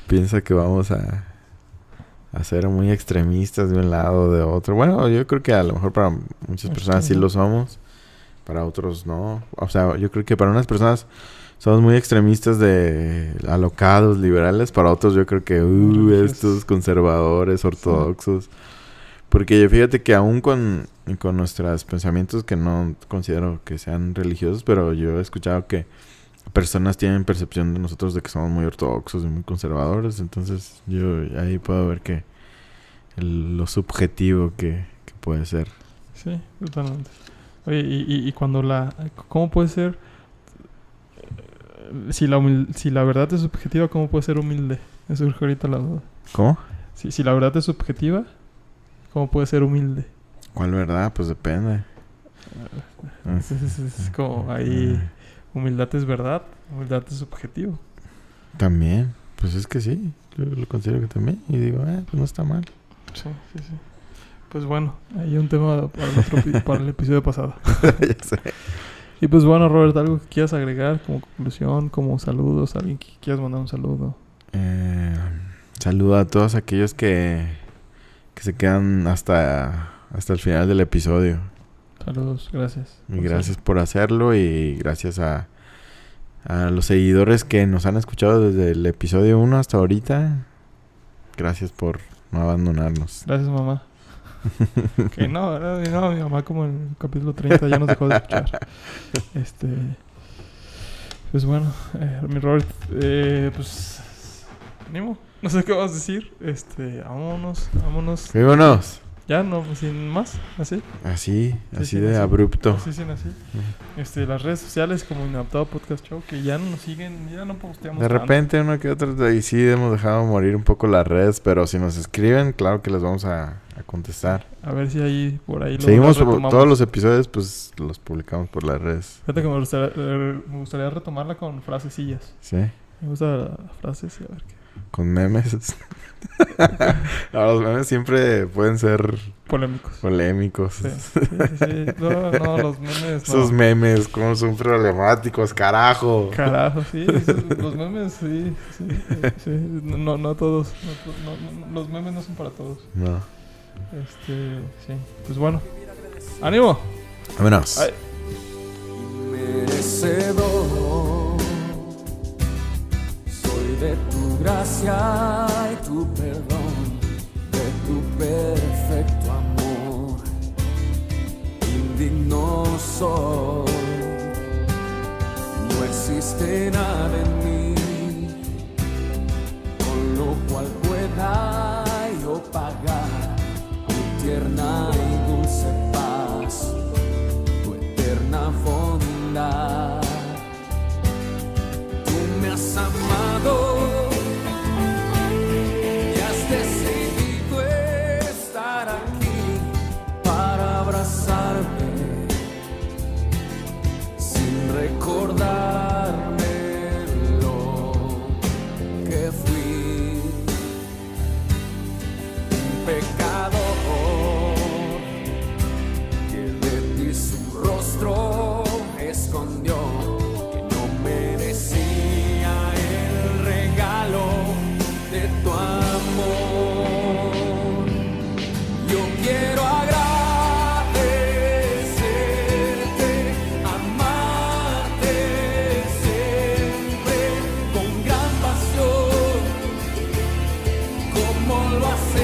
[SPEAKER 3] piensa que vamos a ser muy extremistas de un lado o de otro. Bueno, yo creo que a lo mejor para muchas personas sí lo somos. Para otros no. O sea, yo creo que para unas personas somos muy extremistas de alocados, liberales. Para otros yo creo que estos conservadores, ortodoxos. Porque fíjate que aún con nuestros pensamientos que no considero que sean religiosos, pero yo he escuchado que personas tienen percepción de nosotros de que somos muy ortodoxos y muy conservadores. Entonces yo ahí puedo ver que lo subjetivo que puede ser.
[SPEAKER 2] Sí, totalmente. Oye, y cuando ¿cómo puede ser? Si la verdad es subjetiva, ¿cómo puede ser humilde? Me surge ahorita la duda.
[SPEAKER 3] ¿Cómo?
[SPEAKER 2] Si la verdad es subjetiva, ¿cómo puede ser humilde?
[SPEAKER 3] ¿Cuál verdad? Pues depende.
[SPEAKER 2] Es como ahí, humildad es verdad, humildad es subjetivo.
[SPEAKER 3] También, pues es que sí, yo lo considero que también. Y digo, pues no está mal.
[SPEAKER 2] Sí. Pues bueno, hay un tema para el episodio pasado.
[SPEAKER 3] Ya sé.
[SPEAKER 2] Y pues bueno, Robert, ¿algo que quieras agregar como conclusión, como saludos? ¿Alguien que quieras mandar un saludo?
[SPEAKER 3] Saludo a todos aquellos que se quedan hasta el final del episodio.
[SPEAKER 2] Saludos, gracias.
[SPEAKER 3] Y gracias por hacerlo y gracias a los seguidores que nos han escuchado desde el episodio 1 hasta ahorita. Gracias por no abandonarnos.
[SPEAKER 2] Gracias, mamá. Que no, mi mamá como en el capítulo 30 ya nos dejó de escuchar. Pues bueno, mi Robert, pues ánimo, no sé qué vas a decir. Vámonos.
[SPEAKER 3] Vámonos.
[SPEAKER 2] Ya, no, sin más, así.
[SPEAKER 3] Así de abrupto.
[SPEAKER 2] Así. Las redes sociales como Inadaptado Podcast Show, que ya no nos siguen, ya no posteamos.
[SPEAKER 3] De repente uno que otro, y sí hemos dejado morir un poco las redes, pero si nos escriben, claro que les vamos a contestar.
[SPEAKER 2] A ver si ahí, por ahí
[SPEAKER 3] seguimos todos los episodios, pues los publicamos por las redes.
[SPEAKER 2] Fíjate que me gustaría retomarla con frasecillas.
[SPEAKER 3] Sí.
[SPEAKER 2] Me gustan las frases, a ver qué.
[SPEAKER 3] Con memes. Los memes siempre pueden ser polémicos.
[SPEAKER 2] Sí. No, los memes.
[SPEAKER 3] Esos memes, como son problemáticos, carajo.
[SPEAKER 2] Sí. Los memes, sí. No todos. No, los memes no son para todos.
[SPEAKER 3] No.
[SPEAKER 2] Sí. Pues bueno. ¡Ánimo!
[SPEAKER 3] Vámonos.
[SPEAKER 2] Ay.
[SPEAKER 4] Merecedor soy de tu gracia y tu perdón, de no soy, no existe nada en mí con lo cual pueda yo pagar tu tierna y dulce paz, tu eterna bondad. Tú me has amado y has decidido estar aquí para abrazarme sin recordarme lo que fui, un pecador que de ti su rostro escondió, que no merecía el regalo de tu amor. Yo quiero como lo hace